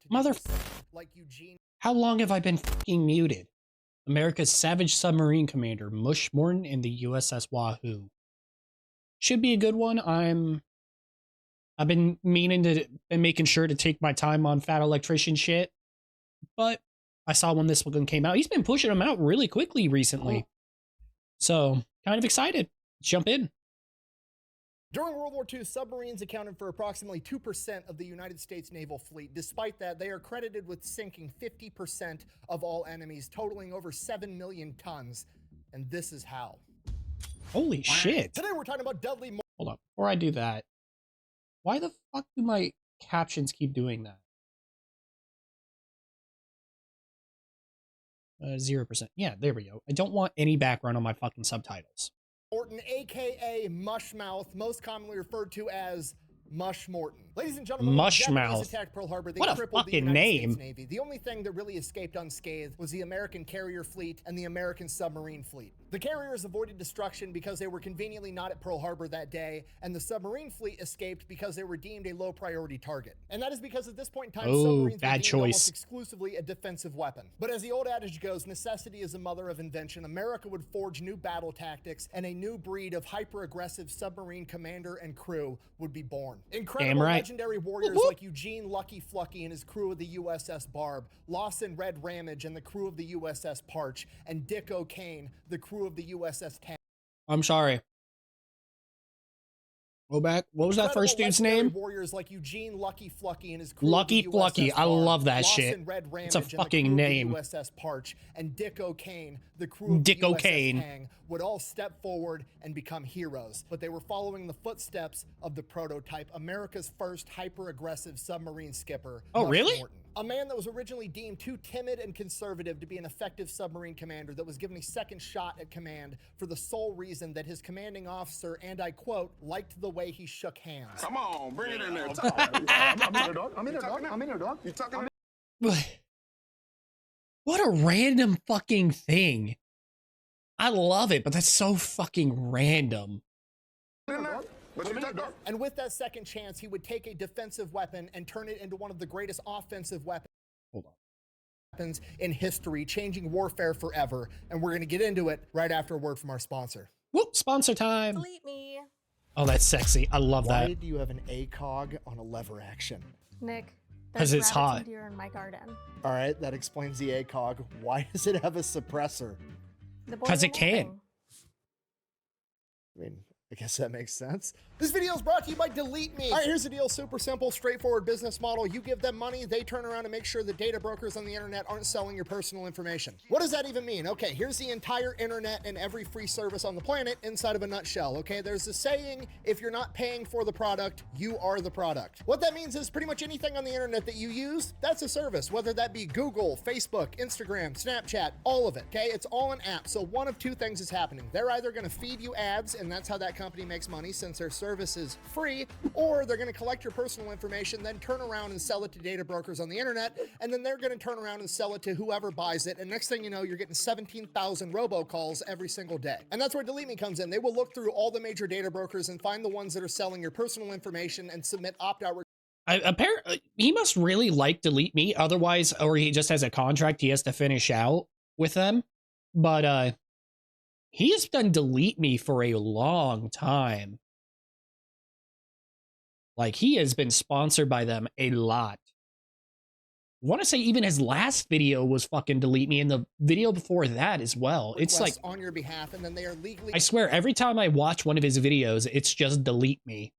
Mother, how long have I been fucking muted? America's savage submarine commander, Mush, Morton, and the USS Wahoo. Should be a good one. I've been making sure to take my time on fat electrician shit, but I saw when this one came out. He's been pushing them out really quickly recently, so kind of excited. Let's jump in. During World War II, submarines accounted for approximately 2% of the United States naval fleet. Despite that, they are credited with sinking 50% of all enemies, totaling over 7 million tons. And this is how. Holy shit. Today we're talking about deadly... Hold on. Before I do that, why the fuck do my captions keep doing that? 0%. Yeah, there we go. I don't want any background on my fucking subtitles. Morton, aka Mushmouth, most commonly referred to as Mush Morton. Ladies and gentlemen, Mushmouth. Attacked Pearl Harbor, they what a crippled fucking the United name. States Navy. The only thing that really escaped unscathed was the American carrier fleet and the American submarine fleet. The carriers avoided destruction because they were conveniently not at Pearl Harbor that day, and the submarine fleet escaped because they were deemed a low priority target. And that is because at this point in time, submarines were deemed almost exclusively a defensive weapon. But as the old adage goes, necessity is the mother of invention. America would forge new battle tactics, and a new breed of hyper-aggressive submarine commander and crew would be born. Incredible legendary warriors like Eugene Lucky Flucky and his crew of the USS Barb, Lawson Red Ramage and the crew of the USS Parch, and Dick O'Kane, the crew of the USS Tank. I'm sorry. Go back. What was that first dude's name? Warriors like Eugene Lucky Flucky and his crew Lucky Flucky. I love that shit. It's a fucking name. USS Parch and Dick O'Kane, the crew of the USS Tang, would all step forward and become heroes. But they were following the footsteps of the prototype, America's first hyper-aggressive submarine skipper. Oh, really? Morton. A man that was originally deemed too timid and conservative to be an effective submarine commander that was given a second shot at command for the sole reason that his commanding officer, and I quote, liked the way he shook hands. Come on, bring it in there. I'm in there, dog. I'm in there, dog. You talking? What a random fucking thing. I love it, but that's so fucking random. And with that second chance, he would take a defensive weapon and turn it into one of the greatest offensive weapons in history, changing warfare forever. And we're going to get into it right after a word from our sponsor. Whoop, sponsor time. Delete me. Oh, that's sexy. I love that. Why do you have an ACOG on a lever action? Nick, because it's hot. Deer in my garden. All right, that explains the ACOG. Why does it have a suppressor? Because it can. I mean, I guess that makes sense. This video is brought to you by Delete Me. All right, here's the deal. Super simple, straightforward business model. You give them money, they turn around and make sure the data brokers on the internet aren't selling your personal information. What does that even mean? Okay, here's the entire internet and every free service on the planet inside of a nutshell, okay? There's a saying, if you're not paying for the product, you are the product. What that means is pretty much anything on the internet that you use, that's a service, whether that be Google, Facebook, Instagram, Snapchat, all of it, okay? It's all an app, so one of two things is happening. They're either gonna feed you ads, and that's how that company makes money since their service is free, or they're going to collect your personal information, then turn around and sell it to data brokers on the internet, and then they're going to turn around and sell it to whoever buys it, and next thing you know, you're getting 17,000 robocalls every single day. And that's where Delete Me comes in. They will look through all the major data brokers and find the ones that are selling your personal information and submit opt-out. Apparently, he must really like Delete Me, otherwise, or he just has a contract he has to finish out with them. But he has done Delete Me for a long time. Like, he has been sponsored by them a lot. I want to say even his last video was fucking Delete Me, and the video before that as well. It's like on your behalf, and then they are legally, I swear, every time I watch one of his videos, it's just Delete Me.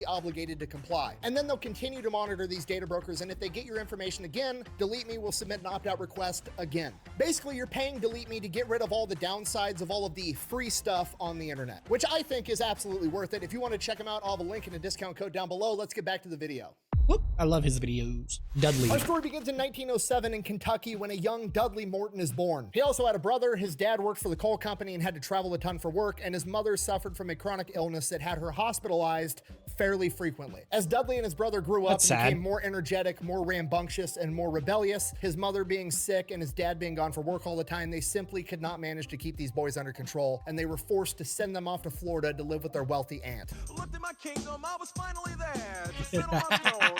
Obligated to comply. And then they'll continue to monitor these data brokers, and if they get your information again, Delete Me will submit an opt-out request again. Basically, you're paying Delete Me to get rid of all the downsides of all of the free stuff on the internet, which I think is absolutely worth it. If you want to check them out, I'll have a link and a discount code down below. Let's get back to the video. Whoop, I love his videos. Dudley. Our story begins in 1907 in Kentucky when a young Dudley Morton is born. He also had a brother. His dad worked for the coal company and had to travel a ton for work, and his mother suffered from a chronic illness that had her hospitalized fairly frequently. As Dudley and his brother grew up and became more energetic, more rambunctious, and more rebellious, his mother being sick and his dad being gone for work all the time, they simply could not manage to keep these boys under control, and they were forced to send them off to Florida to live with their wealthy aunt. Looked at my kingdom, I was finally there. To sit on my throne.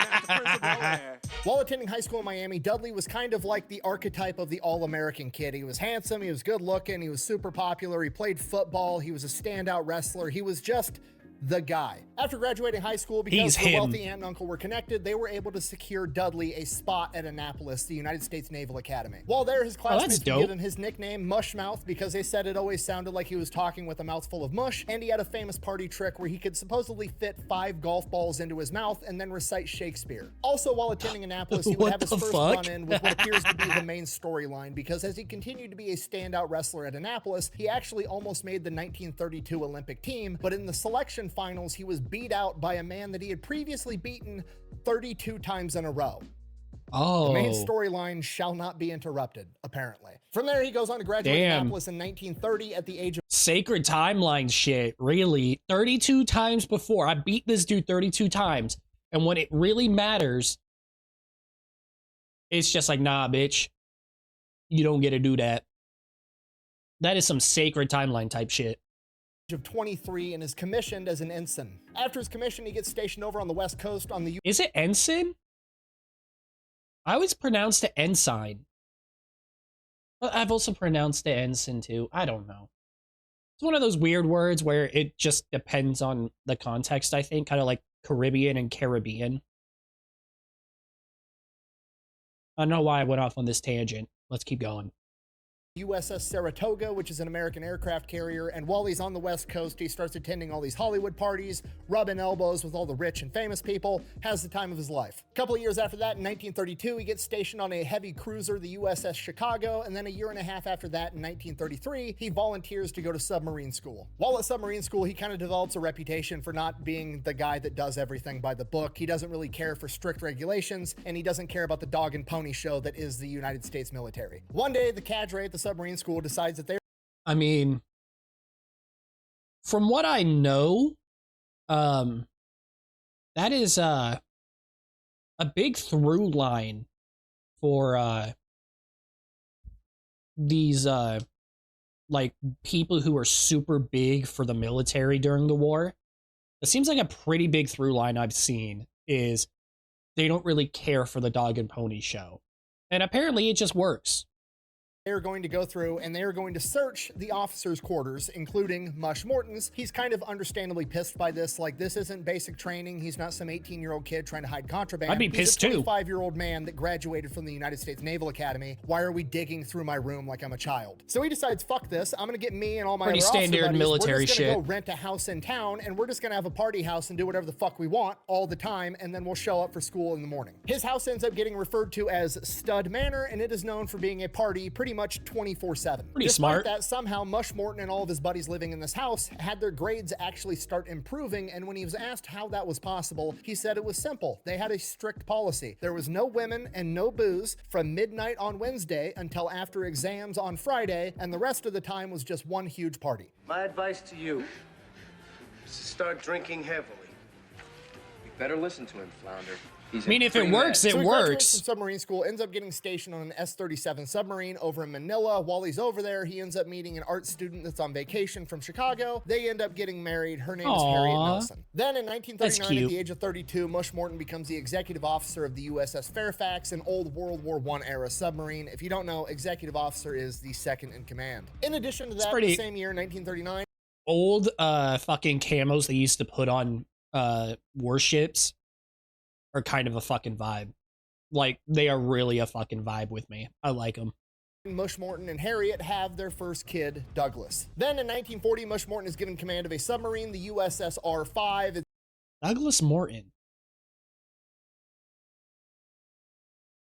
While attending high school in Miami, Dudley was kind of like the archetype of the all-American kid. He was handsome, he was good looking, he was super popular, he played football, he was a standout wrestler, he was just the guy. After graduating high school, because the wealthy aunt and uncle were connected, they were able to secure Dudley a spot at Annapolis, the United States Naval Academy. While there, his classmates were given his nickname Mushmouth because they said it always sounded like he was talking with a mouthful of mush, and he had a famous party trick where he could supposedly fit 5 golf balls into his mouth and then recite Shakespeare. Also, while attending Annapolis, he would have his first run-in with what appears to be the main storyline, because as he continued to be a standout wrestler at Annapolis, he actually almost made the 1932 Olympic team, but in the selection finals, he was beat out by a man that he had previously beaten 32 times in a row. The main storyline shall not be interrupted, apparently. From there, he goes on to graduate Annapolis in 1930 at the age of... Sacred timeline shit, really. 32 times before. I beat this dude 32 times. And when it really matters, it's just like, nah, bitch. You don't get to do that. That is some sacred timeline type shit. Of 23 and is commissioned as an ensign. After his commission, he gets stationed over on the West Coast on the... Is it ensign? I always pronounced it ensign. But I've also pronounced it ensign too. I don't know. It's one of those weird words where it just depends on the context, I think. Kind of like Caribbean and Caribbean. I don't know why I went off on this tangent. Let's keep going. USS Saratoga, which is an American aircraft carrier, and while he's on the West Coast, he starts attending all these Hollywood parties, rubbing elbows with all the rich and famous people, has the time of his life. A couple of years after that, in 1932, he gets stationed on a heavy cruiser, the USS Chicago, and then a year and a half after that, in 1933, he volunteers to go to submarine school. While at submarine school, he kind of develops a reputation for not being the guy that does everything by the book. He doesn't really care for strict regulations, and he doesn't care about the dog and pony show that is the United States military. One day, the cadre at the submarine school decides that they're... I mean, from what I know, that is a big through line for these like people who are super big for the military during the war. It seems like a pretty big through line I've seen is they don't really care for the dog and pony show. And apparently it just works. They're going to go through and they're going to search the officers' quarters, including Mush Morton's. He's kind of understandably pissed by this. Like, this isn't basic training. He's not some 18-year-old kid trying to hide contraband. I'd be pissed too. He's a 25-year-old man that graduated from the United States Naval Academy. Why are we digging through my room like I'm a child? So he decides, fuck this. I'm going to get me and all my pretty other standard buddies. military we're just shit. gonna go rent a house in town, and we're just going to have a party house and do whatever the fuck we want all the time, and then we'll show up for school in the morning. His house ends up getting referred to as Stud Manor, and it is known for being a party pretty much 24/7. Pretty Despite smart. that, somehow Mush Morton and all of his buddies living in this house had their grades actually start improving, and when he was asked how that was possible, he said it was simple. They had a strict policy. There was no women and no booze from midnight on Wednesday until after exams on Friday, and the rest of the time was just one huge party. My advice to you is to start drinking heavily. You better listen to him, Flounder. I mean, if it works, it So he graduates works. from submarine school, ends up getting stationed on an S-37 submarine over in Manila. While he's over there, he ends up meeting an art student that's on vacation from Chicago. They end up getting married. Her name is Harriet Nelson. Then in 1939, at the age of 32, Mush Morton becomes the executive officer of the USS Fairfax, an old World War I era submarine. If you don't know, executive officer is the second in command. In addition to that, the same year, 1939, old fucking camos they used to put on warships are kind of a fucking vibe. Like, they are really a fucking vibe with me. I like them. Mush Morton and Harriet have their first kid, Douglas. Then in 1940, Mush Morton is given command of a submarine, the USS R5. Douglas Morton.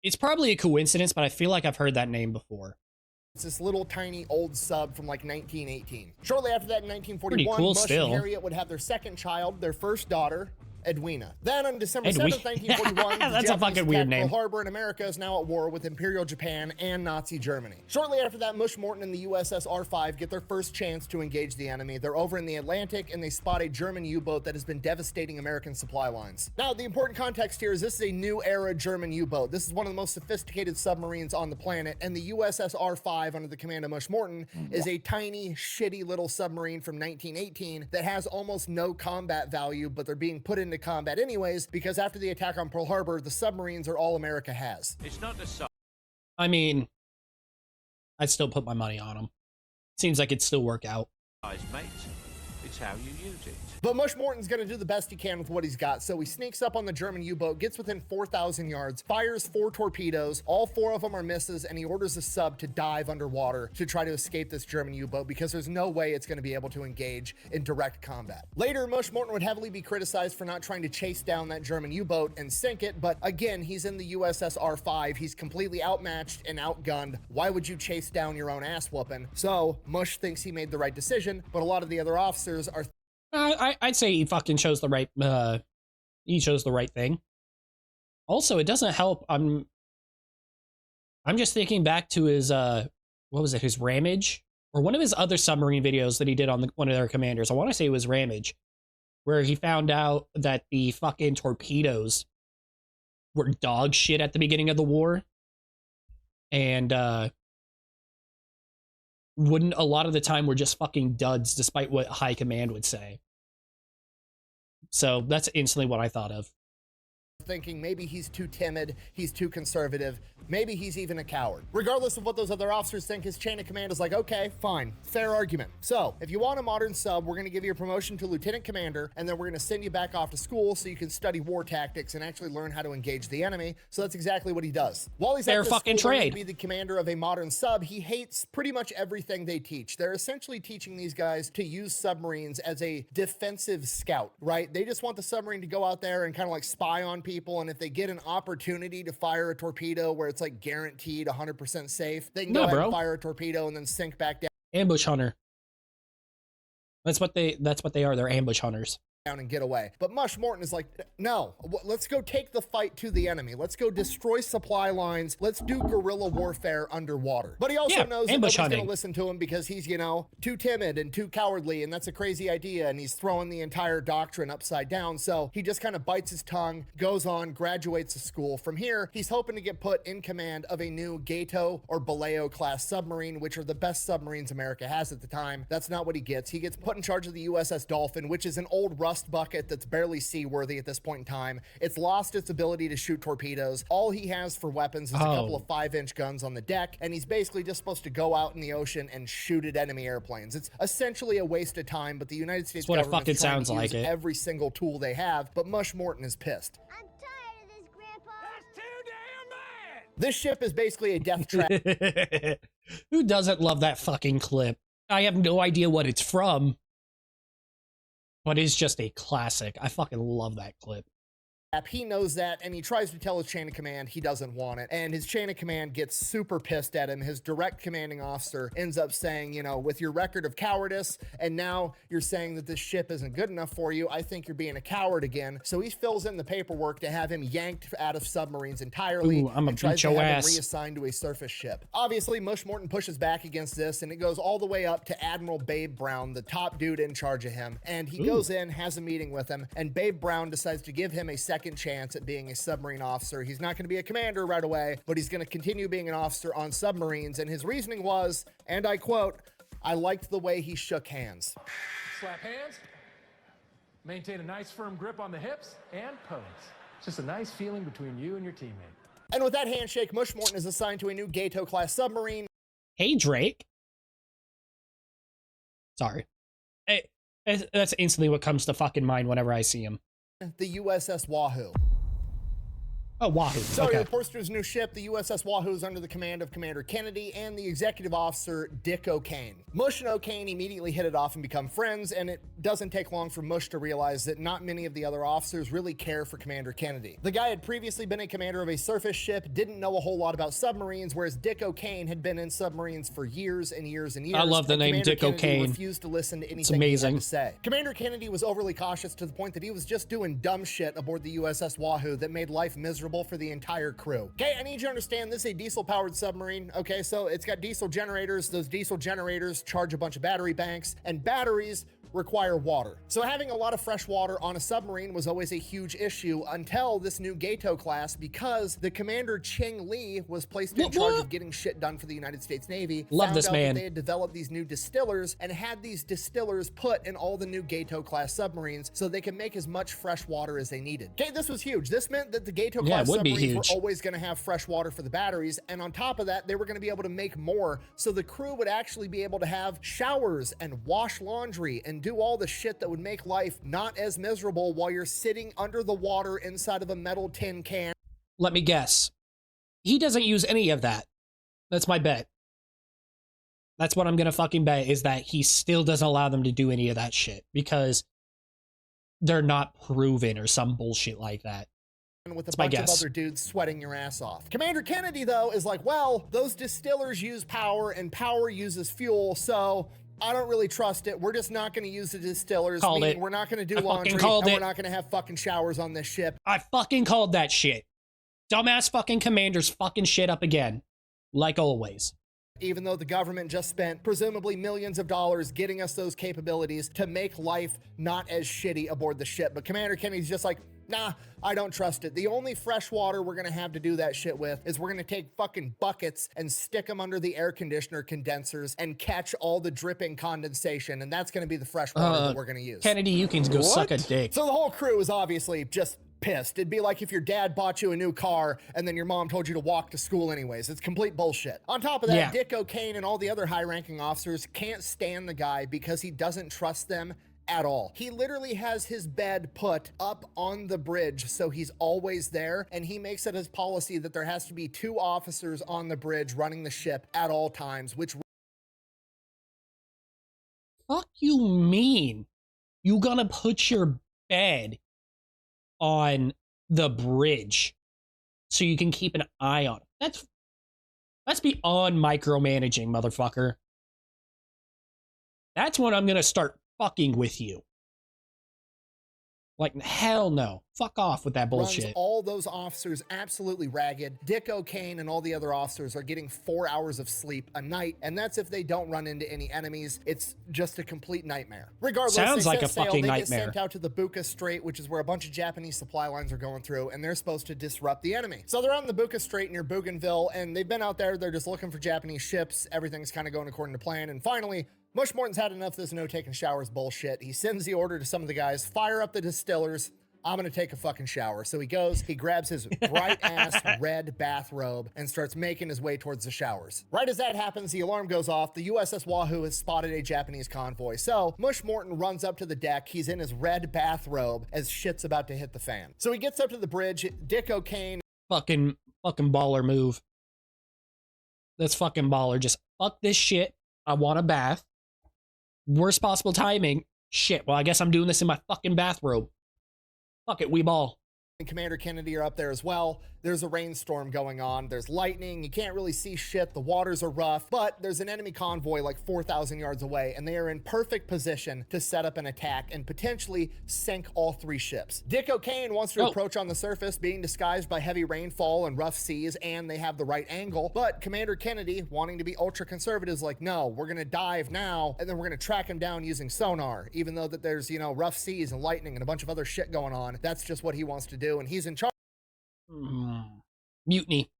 It's probably a coincidence, but I feel like I've heard that name before. It's this little tiny old sub from like 1918. Shortly after that, in 1941, cool Mush still. and Harriet would have their second child, their first daughter, Edwina. Then on December 7th, 1941, that's a fucking weird name. Harbor in America is now at war with Imperial Japan and Nazi Germany. Shortly after that, Mush Morton and the USS R5 get their first chance to engage the enemy. They're over in the Atlantic and they spot a German U-boat that has been devastating American supply lines. Now, the important context here is this is a new era German U-boat. This is one of the most sophisticated submarines on the planet, and the USS R5 under the command of Mush Morton is a tiny, shitty little submarine from 1918 that has almost no combat value, but they're being put into into combat anyways, because after the attack on Pearl Harbor, the submarines are all America has. It's not the size, I mean, I'd still put my money on him. Seems like it'd still work out. mate. It's how you use it. But Mush Morton's gonna do the best he can with what he's got, so he sneaks up on the German U-boat, gets within 4,000 yards, fires 4 torpedoes, all 4 of them are misses, and he orders a sub to dive underwater to try to escape this German U-boat because there's no way it's gonna be able to engage in direct combat. Later, Mush Morton would heavily be criticized for not trying to chase down that German U-boat and sink it, but again, he's in the USS R5, he's completely outmatched and outgunned. Why would you chase down your own ass whooping? So, Mush thinks he made the right decision, but a lot of the other officers are I'd say he fucking chose the right, he chose the right thing. Also, it doesn't help. I'm just thinking back to his, what was it, his Ramage? Or one of his other submarine videos that he did on one of their commanders. I want to say it was Ramage, where he found out that the fucking torpedoes were dog shit at the beginning of the war. And, wouldn't a lot of the time were just fucking duds, despite what high command would say. So that's instantly what I thought of. thinking maybe he's too timid, he's too conservative, maybe he's even a coward. Regardless of what those other officers think, his chain of command is like, okay, fine, fair argument. So if you want a modern sub, we're gonna give you a promotion to lieutenant commander, and then we're gonna send you back off to school so you can study war tactics and actually learn how to engage the enemy. So that's exactly what he does. While he's Fair at this fucking school learning trade. to be the commander of a modern sub, he hates pretty much everything they teach. They're essentially teaching these guys to use submarines as a defensive scout, right? They just want the submarine to go out there and kind of like spy on people, and if they get an opportunity to fire a torpedo where it's like guaranteed 100% safe, they can go ahead and fire a torpedo and then sink back down. Ambush hunter. That's what they are. They're ambush hunters. And get away. But Mush Morton is like, no, let's go take the fight to the enemy. Let's go destroy supply lines. Let's do guerrilla warfare underwater. But he also knows that nobody's going to listen to him because he's, you know, too timid and too cowardly, and that's a crazy idea, and he's throwing the entire doctrine upside down. So he just kind of bites his tongue, goes on, graduates the school. From here, he's hoping to get put in command of a new Gato or Baleo class submarine, which are the best submarines America has at the time. That's not what he gets. He gets put in charge of the USS Dolphin, which is an old rust bucket that's barely seaworthy at this point in time. It's lost its ability to shoot torpedoes. All he has for weapons is a couple of 5-inch guns on the deck, and he's basically just supposed to go out in the ocean and shoot at enemy airplanes. It's essentially a waste of time, but the United States government is trying to use every single tool they have, but Mush Morton is pissed. I'm tired of this, Grandpa. That's too damn bad! This ship is basically a death trap. Who doesn't love that fucking clip? I have no idea what it's from, but it's just a classic. I fucking love that clip. He knows that, and he tries to tell his chain of command he doesn't want it, and his chain of command gets super pissed at him. His direct commanding officer ends up saying, you know, with your record of cowardice, and now you're saying that this ship isn't good enough for you, I think you're being a coward again. So he fills in the paperwork to have him yanked out of submarines entirely. Ooh, I'm and tries to your have ass. him reassigned to a surface ship. Obviously, Mush Morton pushes back against this, and it goes all the way up to Admiral Babe Brown, the top dude in charge of him, and he goes in, has a meeting with him, and Babe Brown decides to give him a second chance at being a submarine officer. He's not going to be a commander right away, but he's going to continue being an officer on submarines, and his reasoning was, and I quote, "I liked the way he shook hands." Slap hands, maintain a nice firm grip on the hips, and pose. It's just a nice feeling between you and your teammate. And with that handshake, Mush Morton is assigned to a new Gato class submarine. Hey, Drake. Sorry. That's instantly what comes to fucking mind whenever I see him. The USS Wahoo. Oh, Wahoo. So Okay. he reports to his new ship. The USS Wahoo is under the command of Commander Kennedy and the executive officer, Dick O'Kane. Mush and O'Kane immediately hit it off and become friends, and it doesn't take long for Mush to realize that not many of the other officers really care for Commander Kennedy. The guy had previously been a commander of a surface ship, didn't know a whole lot about submarines, whereas Dick O'Kane had been in submarines for years and years and years. I love the name Commander Dick Kennedy O'Kane. refused to listen to anything It's amazing. he had to say. Commander Kennedy was overly cautious to the point that he was just doing dumb shit aboard the USS Wahoo that made life miserable for the entire crew. Okay, I need you to understand this is a diesel-powered submarine. Okay, so it's got diesel generators. Those diesel generators charge a bunch of battery banks, and batteries require water. So having a lot of fresh water on a submarine was always a huge issue until this new Gato class, because the commander Cheng Li was placed in charge of getting shit done for the United States Navy. Love this man. That they had developed these new distillers and had these distillers put in all the new Gato class submarines so they can make as much fresh water as they needed. Okay, this was huge. This meant that the Gato class submarines were always going to have fresh water for the batteries, and on top of that, they were going to be able to make more, so the crew would actually be able to have showers and wash laundry and do all the shit that would make life not as miserable while you're sitting under the water inside of a metal tin can. Let me guess. He doesn't use any of that. That's my bet. That's what I'm gonna fucking bet, is that he still doesn't allow them to do any of that shit because they're not proven or some bullshit like that. With a bunch of other dudes sweating your ass off. Commander Kennedy, though, is like, well, those distillers use power and power uses fuel, so I don't really trust it. We're just not going to use the distillers. We're not going to do laundry, and we're not going to have fucking showers on this ship. I fucking called that shit. Dumbass fucking commanders fucking shit up again. Like always. Even though the government just spent presumably millions of dollars getting us those capabilities to make life not as shitty aboard the ship. But Commander Kennedy's just like, nah, I don't trust it. The only fresh water we're gonna have to do that shit with is we're gonna take fucking buckets and stick them under the air conditioner condensers and catch all the dripping condensation, and that's gonna be the fresh water that we're gonna use. Kennedy, you can go suck a dick. So the whole crew is obviously just pissed. It'd be like if your dad bought you a new car and then your mom told you to walk to school anyways. It's complete bullshit. On top of that, Dick O'Kane and all the other high-ranking officers can't stand the guy because he doesn't trust them at all. He literally has his bed put up on the bridge, so he's always there, and he makes it his policy that there has to be 2 officers on the bridge running the ship at all times, which... Fuck you mean? You gonna put your bed on the bridge so you can keep an eye on it? That's beyond micromanaging, motherfucker. That's when I'm gonna start fucking with you. Like, hell no. Fuck off with that bullshit. Runs all those officers absolutely ragged. Dick O'Kane and all the other officers are getting 4 hours of sleep a night, and that's if they don't run into any enemies. It's just a complete nightmare. Regardless, sounds like a fucking nightmare. They get sent out to the Buka Strait, which is where a bunch of Japanese supply lines are going through, and they're supposed to disrupt the enemy. So they're on the Buka Strait near Bougainville, and they've been out there. They're just looking for Japanese ships. Everything's kind of going according to plan, and finally, Mush Morton's had enough of this no taking showers bullshit. He sends the order to some of the guys, fire up the distillers. I'm gonna take a fucking shower. So he goes, he grabs his bright ass red bathrobe and starts making his way towards the showers. Right as that happens, the alarm goes off. The USS Wahoo has spotted a Japanese convoy. So Mush Morton runs up to the deck. He's in his red bathrobe as shit's about to hit the fan. So he gets up to the bridge. Dick O'Kane. Fucking baller move. That's fucking baller. Just fuck this shit. I want a bath. Worst possible timing. Shit, well, I guess I'm doing this in my fucking bathrobe. Fuck it, we ball. And Commander Kennedy are up there as well. There's a rainstorm going on. There's lightning. You can't really see shit. The waters are rough, but there's an enemy convoy like 4,000 yards away, and they are in perfect position to set up an attack and potentially sink all 3 ships. Dick O'Kane wants to approach on the surface, being disguised by heavy rainfall and rough seas, and they have the right angle. But Commander Kennedy, wanting to be ultra conservative, is like, no, we're gonna dive now, and then we're gonna track him down using sonar, even though that there's, you know, rough seas and lightning and a bunch of other shit going on. That's just what he wants to do, and he's in charge. Mutiny.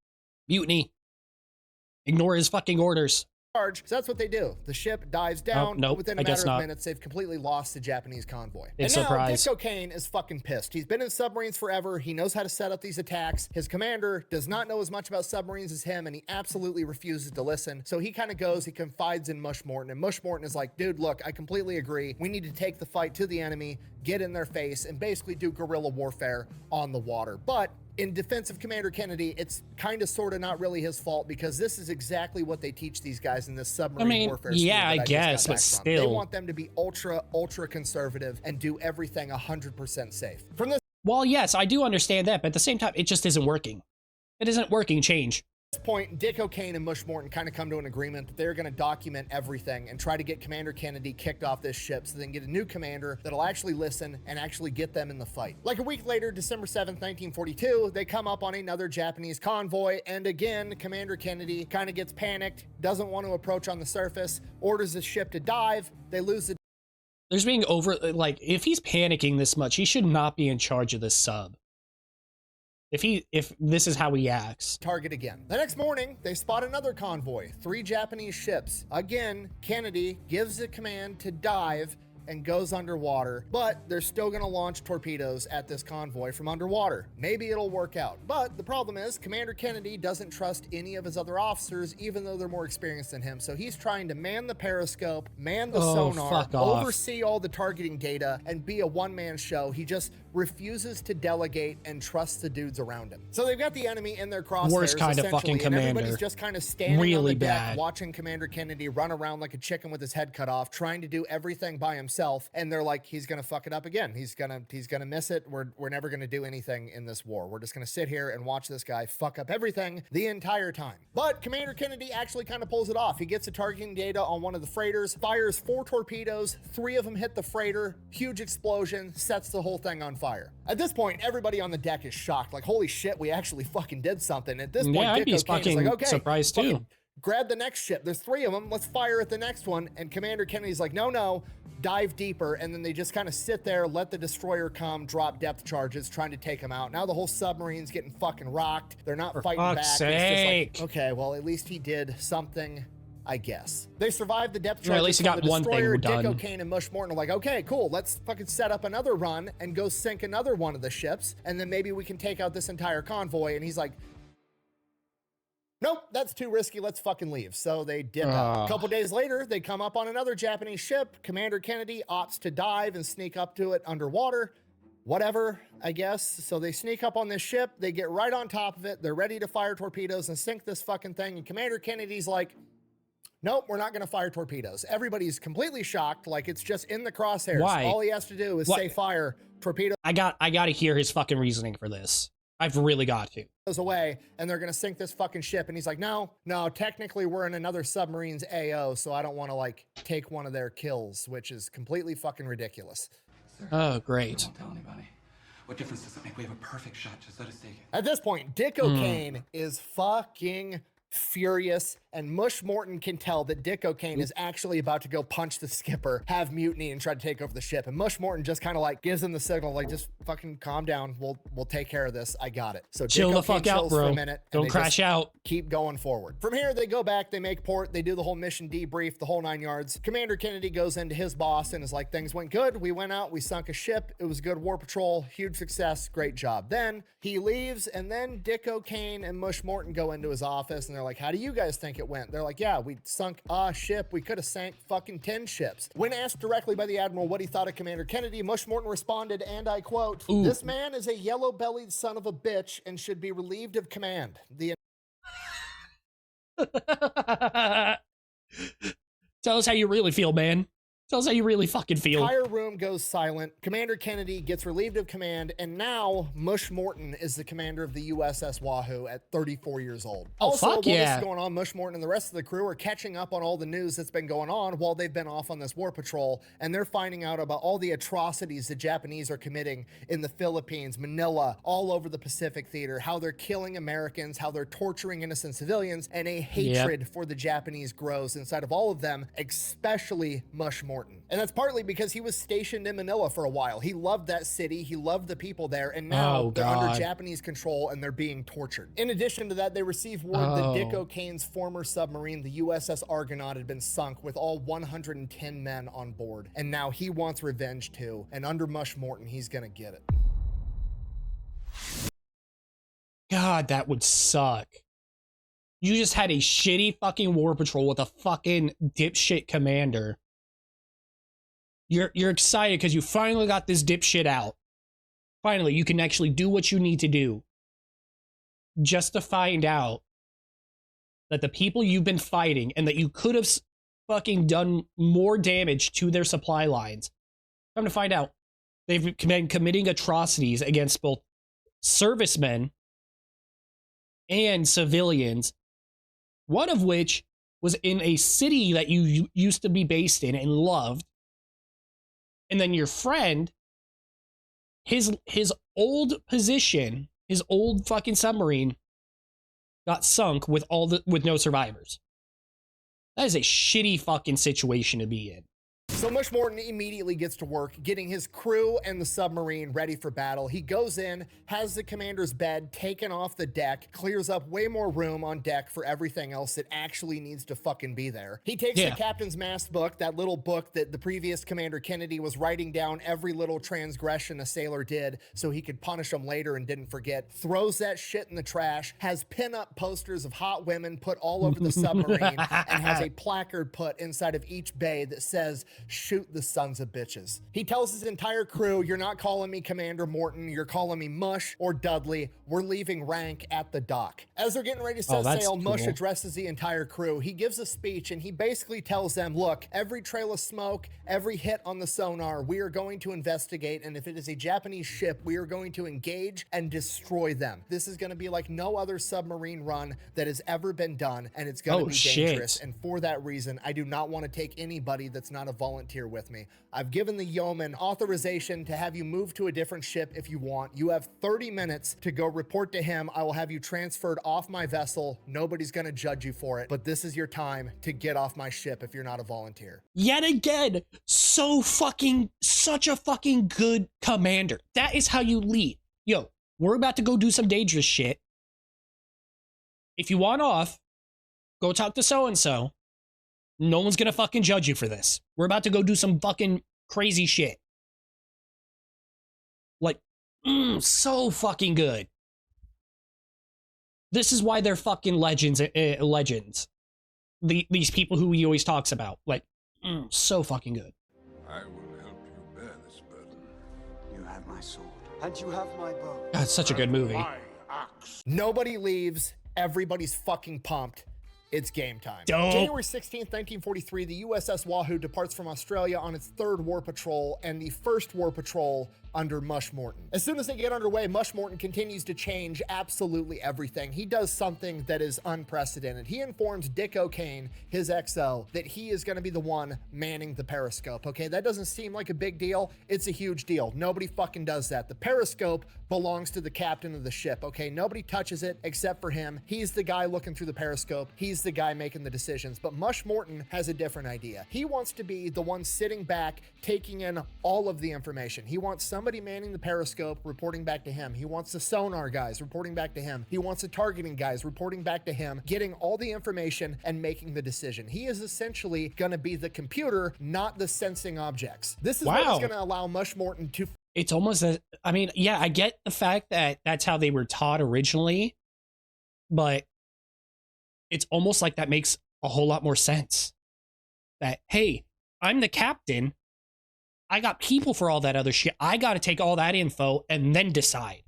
Ignore his fucking orders. So that's what they do. The ship dives down. Nope, Within a matter of minutes, they've completely lost the Japanese convoy. Big and now surprise. Dick O'Kane is fucking pissed. He's been in submarines forever. He knows how to set up these attacks. His commander does not know as much about submarines as him, and he absolutely refuses to listen. So he kind of goes, he confides in Mush Morton, and Mush Morton is like, dude, look, I completely agree. We need to take the fight to the enemy, get in their face, and basically do guerrilla warfare on the water. But in defense of Commander Kennedy, it's kind of sort of not really his fault, because this is exactly what they teach these guys in this submarine warfare school. Yeah, I guess, but still. They want them to be ultra conservative and do everything 100% safe. From this Well, yes, I do understand that, but at the same time, it just isn't working. It isn't working, change. point, Dick O'Kane and Mush Morton kind of come to an agreement that they're going to document everything and try to get Commander Kennedy kicked off this ship so they can get a new commander that'll actually listen and actually get them in the fight. Like a week later, December 7th, 1942, they come up on another Japanese convoy, and again, Commander Kennedy kind of gets panicked, doesn't want to approach on the surface, orders the ship to dive. They lose the There's being over, like, if he's panicking this much, he should not be in charge of this sub. If this is how he acts. Target again. The next morning, they spot another convoy, 3 Japanese ships. Again, Kennedy gives the command to dive and goes underwater, but they're still gonna launch torpedoes at this convoy from underwater. Maybe it'll work out. But the problem is, Commander Kennedy doesn't trust any of his other officers, even though they're more experienced than him. So he's trying to man the periscope, man the sonar, oversee all the targeting data, and be a one-man show. He just refuses to delegate and trust the dudes around him. So they've got the enemy in their crosshairs, worst kind of fucking commander. Everybody's just kind of standing on really the deck, bad, watching Commander Kennedy run around like a chicken with his head cut off, trying to do everything by himself. And they're like, he's gonna fuck it up again. He's gonna miss it. We're never gonna do anything in this war. We're just gonna sit here and watch this guy fuck up everything the entire time. But Commander Kennedy actually kind of pulls it off. He gets the targeting data on one of the freighters, fires 4 torpedoes, 3 of them hit the freighter, huge explosion, sets the whole thing on fire. At this point, everybody on the deck is shocked. Like, holy shit, we actually fucking did something. At this point, I'd be fucking like, okay, surprised too. Grab the next ship. There's 3 of them. Let's fire at the next one. And Commander Kennedy's like, no, dive deeper. And then they just kind of sit there, let the destroyer come, drop depth charges, trying to take them out. Now the whole submarine's getting fucking rocked. They're not fighting back. Fuck's It's just like, okay, well, at least he did something, I guess. They survived the depth charges. At least he got one thing done. Dick O'Kane and Mush Morton are like, okay, cool. Let's fucking set up another run and go sink another one of the ships. And then maybe we can take out this entire convoy. And he's like, nope, that's too risky. Let's fucking leave. So they dip out. A couple days later, they come up on another Japanese ship. Commander Kennedy opts to dive and sneak up to it underwater. Whatever, I guess. So they sneak up on this ship. They get right on top of it. They're ready to fire torpedoes and sink this fucking thing. And Commander Kennedy's like, nope, we're not going to fire torpedoes. Everybody's completely shocked. Like, it's just in the crosshairs. Why? All he has to do is say fire torpedo. I got to hear his fucking reasoning for this. I've really got to. Away, and they're gonna sink this fucking ship. And he's like, no, technically we're in another submarine's AO, so I don't want to like take one of their kills, which is completely fucking ridiculous. Sir, oh, great. Don't tell anybody. What difference does it make? We have a perfect shot. Just let us take it. At this point, Dick O'Kane is fucking furious, and Mush Morton can tell that Dick O'Kane is actually about to go punch the skipper, have mutiny, and try to take over the ship. And Mush Morton just kind of like gives him the signal, like, just fucking calm down. We'll take care of this. I got it. So chill Dick the fuck out, bro. For a minute, don't crash out. Keep going forward. From here, they go back, they make port, they do the whole mission debrief, the whole 9 yards. Commander Kennedy goes into his boss and is like, things went good. We went out, we sunk a ship. It was good war patrol, huge success, great job. Then he leaves, and then Dick O'Kane and Mush Morton go into his office, and they're like, how do you guys think it went? They're like, yeah, we sunk a ship. We could have sank fucking 10 ships. When asked directly by the Admiral what he thought of Commander Kennedy, Mush Morton responded, and I quote, this man is a yellow-bellied son of a bitch and should be relieved of command. Tell us how you really feel, man. Tell us how you really fucking feel. The entire room goes silent. Commander Kennedy gets relieved of command, and now Mush Morton is the commander of the USS Wahoo at 34 years old. Oh, also, fuck while yeah. this is going on, Mush Morton and the rest of the crew are catching up on all the news that's been going on while they've been off on this war patrol, and they're finding out about all the atrocities the Japanese are committing in the Philippines, Manila, all over the Pacific theater, how they're killing Americans, how they're torturing innocent civilians, and a hatred for the Japanese grows inside of all of them, especially Mush Morton. And that's partly because he was stationed in Manila for a while. He loved that city. He loved the people there. And now they're under Japanese control and they're being tortured. In addition to that, they received word that Dick O'Kane's former submarine, the USS Argonaut, had been sunk with all 110 men on board. And now he wants revenge too. And under Mush Morton, he's gonna get it. God, that would suck. You just had a shitty fucking war patrol with a fucking dipshit commander. You're excited because you finally got this dipshit out. Finally, you can actually do what you need to do. Just to find out that the people you've been fighting and that you could have fucking done more damage to their supply lines. Come to find out, they've been committing atrocities against both servicemen and civilians, one of which was in a city that you used to be based in and loved. And then your friend, his old position, his old fucking submarine got sunk with no survivors. That is a shitty fucking situation to be in. So Mush Morton immediately gets to work getting his crew and the submarine ready for battle. He goes in, has the commander's bed taken off the deck, clears up way more room on deck for everything else that actually needs to fucking be there. He takes the captain's mast book, that little book that the previous Commander Kennedy was writing down every little transgression a sailor did so he could punish them later and didn't forget, throws that shit in the trash, has pin-up posters of hot women put all over the submarine, and has a placard put inside of each bay that says, "Shoot the sons of bitches." He tells his entire crew, "You're not calling me Commander Morton, you're calling me Mush or Dudley. We're leaving rank at the dock." As they're getting ready to set sail, Mush addresses the entire crew. He gives a speech and he basically tells them, look, every trail of smoke, every hit on the sonar, we are going to investigate, and if it is a Japanese ship, we are going to engage and destroy them. This is going to be like no other submarine run that has ever been done, and it's going to be dangerous. And for that reason, I do not want to take anybody that's not a volunteer with me. I've given the yeoman authorization to have you move to a different ship if you want. You have 30 minutes to go report to him. I will have you transferred off my vessel. Nobody's going to judge you for it, but this is your time to get off my ship if you're not a volunteer. Yet again, such a fucking good commander. That is how you lead. Yo, we're about to go do some dangerous shit. If you want off, go talk to so-and-so. No one's gonna fucking judge you for this. We're about to go do some fucking crazy shit. Like, so fucking good. This is why they're fucking legends. These people who he always talks about. Like, so fucking good. I will help you bear this burden. You have my sword, and you have my bow. God, it's such a good movie. My axe. Nobody leaves. Everybody's fucking pumped. It's game time. Dope. January 16th, 1943, the USS Wahoo departs from Australia on its third war patrol and the first war patrol under Mush Morton. As soon as they get underway, Mush Morton continues to change absolutely everything. He does something that is unprecedented. He informs Dick O'Kane, his XO, that he is going to be the one manning the periscope. Okay, that doesn't seem like a big deal. It's a huge deal. Nobody fucking does that. The periscope belongs to the captain of the ship. Okay, nobody touches it except for him. He's the guy looking through the periscope. He's the guy making the decisions. But Mush Morton has a different idea. He wants to be the one sitting back, taking in all of the information. He wants somebody manning the periscope reporting back to him. He wants the sonar guys reporting back to him. He wants the targeting guys reporting back to him, getting all the information and making the decision. He is essentially going to be the computer, not the sensing objects. This is what is going to allow Mush Morton to... It's almost, I mean, yeah, I get the fact that that's how they were taught originally, but it's almost like that makes a whole lot more sense. That, hey, I'm the captain. I got people for all that other shit. I got to take all that info and then decide.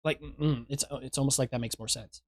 Like, it's almost like that makes more sense.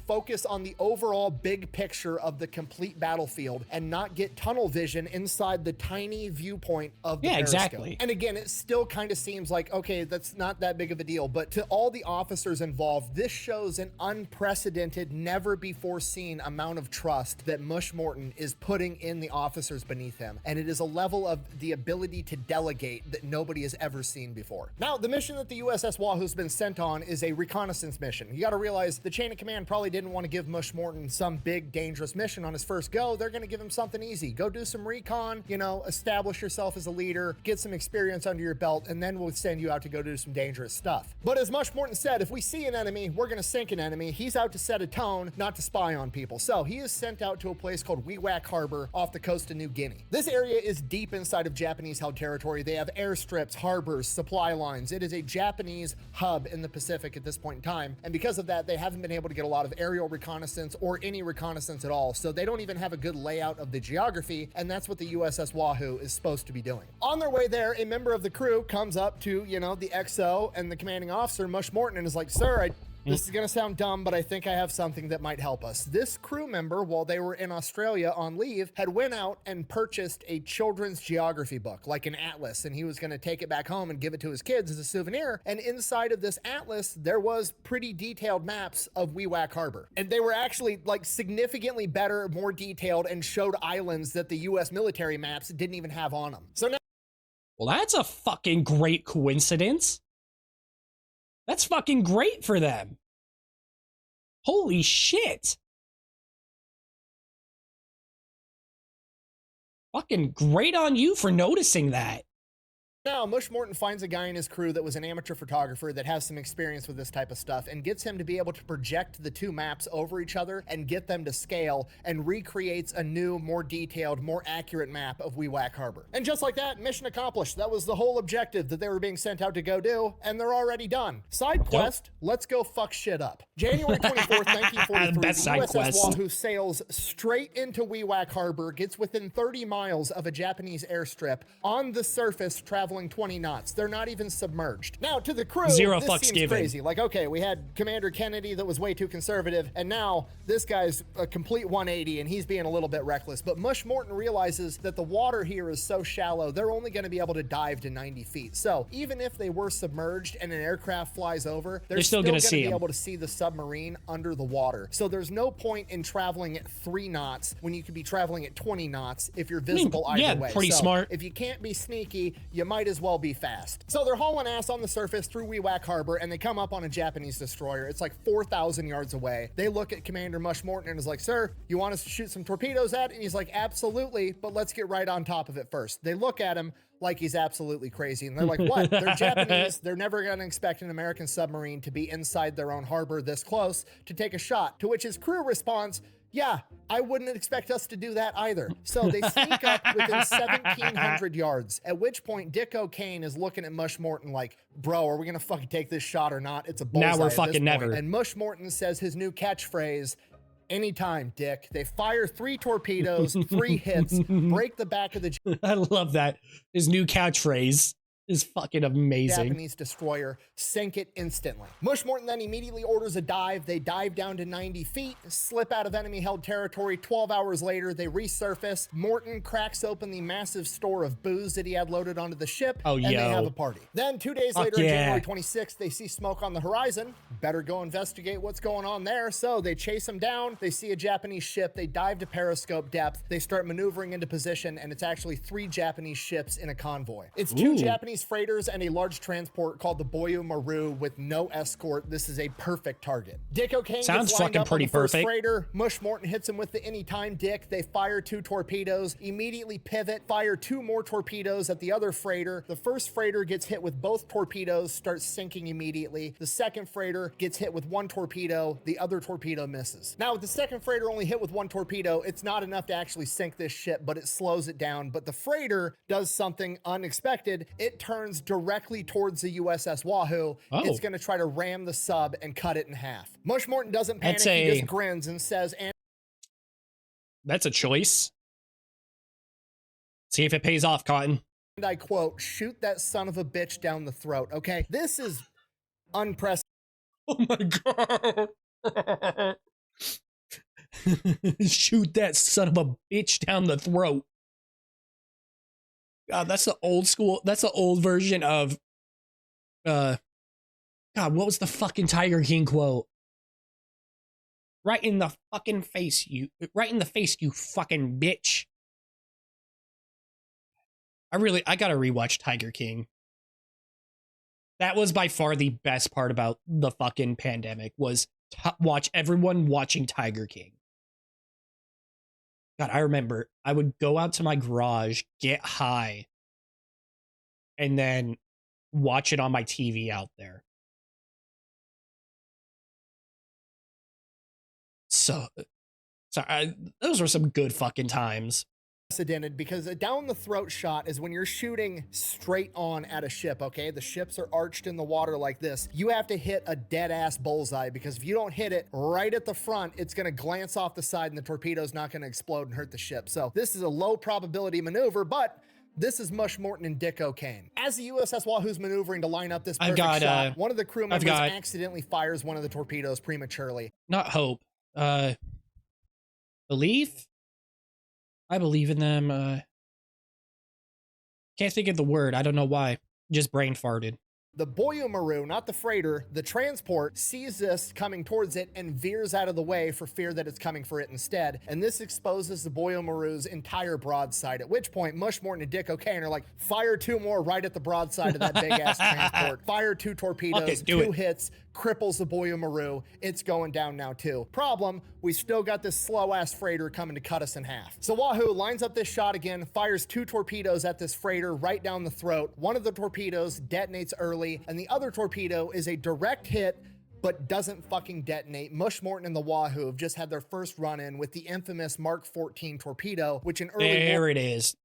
Focus on the overall big picture of the complete battlefield and not get tunnel vision inside the tiny viewpoint of the periscope. Exactly. And again, it still kind of seems like, okay, that's not that big of a deal, but to all the officers involved, this shows an unprecedented, never before seen amount of trust that Mush Morton is putting in the officers beneath him. And it is a level of the ability to delegate that nobody has ever seen before. Now, the mission that the USS Wahoo's been sent on is a reconnaissance mission. You got to realize the chain of command probably didn't want to give Mush Morton some big dangerous mission on his first go. They're going to give him something easy. Go do some recon, you know, establish yourself as a leader, get some experience under your belt, and then we'll send you out to go do some dangerous stuff. But as Mush Morton said, if we see an enemy, we're going to sink an enemy. He's out to set a tone, not to spy on people. So he is sent out to a place called Wewak Harbor off the coast of New Guinea. This area is deep inside of Japanese-held territory. They have airstrips, harbors, supply lines. It is a Japanese hub in the Pacific at this point in time. And because of that, they haven't been able to get a lot of aerial reconnaissance or any reconnaissance at all. So they don't even have a good layout of the geography, and that's what the USS Wahoo is supposed to be doing. On their way there, a member of the crew comes up to, you know, the XO and the commanding officer, Mush Morton, and is like, "Sir, this is going to sound dumb, but I think I have something that might help us." This crew member, while they were in Australia on leave, had went out and purchased a children's geography book, like an atlas, and he was going to take it back home and give it to his kids as a souvenir. And inside of this atlas, there was pretty detailed maps of Wewak Harbor. And they were actually like significantly better, more detailed, and showed islands that the US military maps didn't even have on them. So now... Well, that's a fucking great coincidence. That's fucking great for them. Holy shit. Fucking great on you for noticing that. Now, Mush Morton finds a guy in his crew that was an amateur photographer that has some experience with this type of stuff and gets him to be able to project the two maps over each other and get them to scale, and recreates a new, more detailed, more accurate map of Wewak Harbor. And just like that, mission accomplished. That was the whole objective that they were being sent out to go do, and they're already done. Side quest, let's go fuck shit up. January 24th, 1943, Best side the USS quest. Wahoo sails straight into Wewak Harbor, gets within 30 miles of a Japanese airstrip, on the surface traveling 20 knots. They're not even submerged. Now, to the crew, Zero this fucks seems given. crazy. Like, okay, we had Commander Kennedy that was way too conservative, and now this guy's a complete 180 and he's being a little bit reckless. But Mush Morton realizes that the water here is so shallow, they're only going to be able to dive to 90 feet. So even if they were submerged and an aircraft flies over, they're still going to be able to see the submarine under the water. So there's no point in traveling at 3 knots when you could be traveling at 20 knots if you're visible either way. Pretty so smart. if you can't be sneaky, you might as well be fast. So they're hauling ass on the surface through Wewak Harbor, and they come up on a Japanese destroyer. It's like 4,000 yards away. They look at Commander Mush Morton and is like, "Sir, you want us to shoot some torpedoes at it?" And he's like, "Absolutely, but let's get right on top of it first." They look at him like he's absolutely crazy, and they're like, "What? They're Japanese. They're never going to expect an American submarine to be inside their own harbor this close to take a shot." To which his crew responds, "Yeah, I wouldn't expect us to do that either." So they sneak up within 1,700 yards, at which point Dick O'Kane is looking at Mush Morton like, "Bro, are we going to fucking take this shot or not? It's a bullseye Now we're at this fucking point." never. And Mush Morton says his new catchphrase, "Anytime, Dick." They fire 3 torpedoes, 3 hits, break the back of the I love that. His new catchphrase is fucking amazing. Japanese destroyer, sink it instantly. Mush Morton then immediately orders a dive. They dive down to 90 feet, slip out of enemy-held territory. 12 hours later, they resurface. Morton cracks open the massive store of booze that he had loaded onto the ship, and they have a party. Then 2 days later, on January 26th, they see smoke on the horizon. Better go investigate what's going on there. So they chase him down. They see a Japanese ship. They dive to periscope depth. They start maneuvering into position, and it's actually 3 Japanese ships in a convoy. It's 2 Japanese freighters and a large transport called the Boyu Maru with no escort. This is a perfect target. Dick O'Kane Sounds gets lined fucking up pretty on the first perfect. freighter. Mush Morton hits him with the anytime Dick. They fire 2 torpedoes, immediately pivot, fire 2 more torpedoes at the other freighter. The first freighter gets hit with both torpedoes, starts sinking immediately. The second freighter gets hit with 1 torpedo. The other torpedo misses. Now, with the second freighter only hit with 1 torpedo, it's not enough to actually sink this ship, but it slows it down. But the freighter does something unexpected. It turns directly towards the USS Wahoo. It's going to try to ram the sub and cut it in half. Mush Morton doesn't panic. He just grins and says, "That's a choice. See if it pays off, Cotton." And I quote, "Shoot that son of a bitch down the throat." Okay, this is unprecedented. Oh my god. Shoot that son of a bitch down the throat. God, that's the old school. That's the old version of God, what was the fucking Tiger King quote? Right in the fucking face, you fucking bitch. I gotta rewatch Tiger King. That was by far the best part about the fucking pandemic, was watch everyone watching Tiger King. God, I remember I would go out to my garage, get high, and then watch it on my TV out there. So those were some good fucking times. Because a down the throat shot is when you're shooting straight on at a ship, okay? The ships are arched in the water like this. You have to hit a dead ass bullseye, because if you don't hit it right at the front, it's going to glance off the side and the torpedo's not going to explode and hurt the ship. So this is a low probability maneuver, but this is Mush Morton and Dick O'Kane. As the USS Wahoo's maneuvering to line up this perfect shot, one of the crew members accidentally fires one of the torpedoes prematurely. Not hope. Belief? I believe in them. Can't think of the word. I don't know why. Just brain farted. The Boyumaru, not the freighter, the transport, sees this coming towards it and veers out of the way for fear that it's coming for it instead. And this exposes the Boyumaru's entire broadside, at which point Mush, Morton, and Dick O'Kane are like, fire 2 more right at the broadside of that big-ass transport. Fire 2 torpedoes, 2 hits, cripples the Boyumaru. It's going down now too. Problem, we still got this slow-ass freighter coming to cut us in half. So Wahoo lines up this shot again, fires 2 torpedoes at this freighter right down the throat. One of the torpedoes detonates early, and the other torpedo is a direct hit but doesn't fucking detonate. Mush, Morton, and the Wahoo have just had their first run-in with the infamous Mark 14 torpedo, which in early There it is.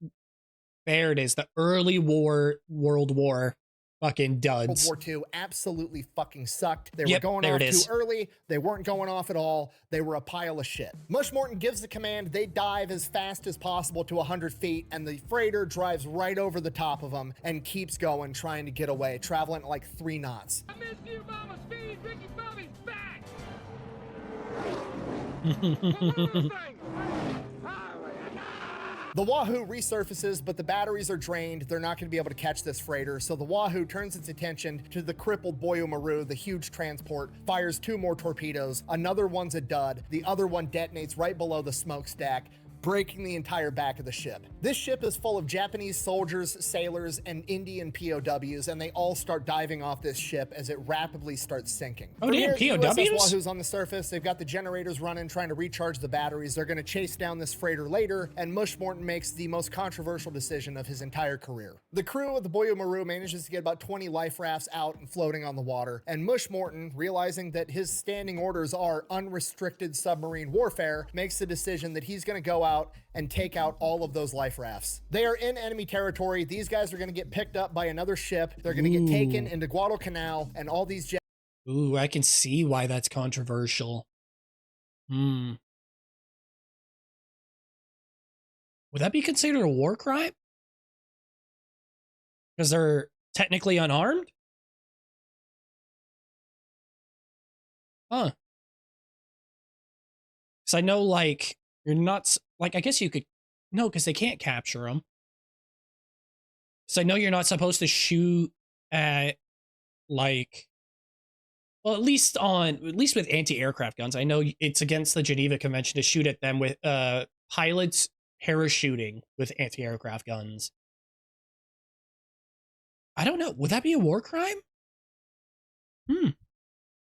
There it is. The early World War fucking duds. World War II absolutely fucking sucked. They were going off too early. They weren't going off at all. They were a pile of shit. Mush, Morton gives the command. They dive as fast as possible to 100 feet, and the freighter drives right over the top of them and keeps going, trying to get away, traveling at like 3 knots. I miss you, Mama Speed. Ricky Bobby's back. The Wahoo resurfaces, but the batteries are drained. They're not going to be able to catch this freighter, so the Wahoo turns its attention to the crippled Boyumaru, the huge transport, fires 2 more torpedoes. Another one's a dud. The other one detonates right below the smokestack, breaking the entire back of the ship. This ship is full of Japanese soldiers, sailors, and Indian POWs, and they all start diving off this ship as it rapidly starts sinking. Oh, damn, POWs? The USS Wahoo's on the surface. They've got the generators running, trying to recharge the batteries. They're going to chase down this freighter later, and Mush Morton makes the most controversial decision of his entire career. The crew of the Boyumaru manages to get about 20 life rafts out and floating on the water, and Mush Morton, realizing that his standing orders are unrestricted submarine warfare, makes the decision that he's going to go out and take out all of those life rafts. They are in enemy territory. These guys are going to get picked up by another ship. They're going to get taken into Guadalcanal, and all these Ooh, I can see why that's controversial. Would that be considered a war crime? Because they're technically unarmed? Huh. Because I know, like, you're not... Like, I guess you could... No, because they can't capture them. So I know you're not supposed to shoot at, like... Well, at least with anti-aircraft guns. I know it's against the Geneva Convention to shoot at them with pilots parachuting with anti-aircraft guns. I don't know. Would that be a war crime?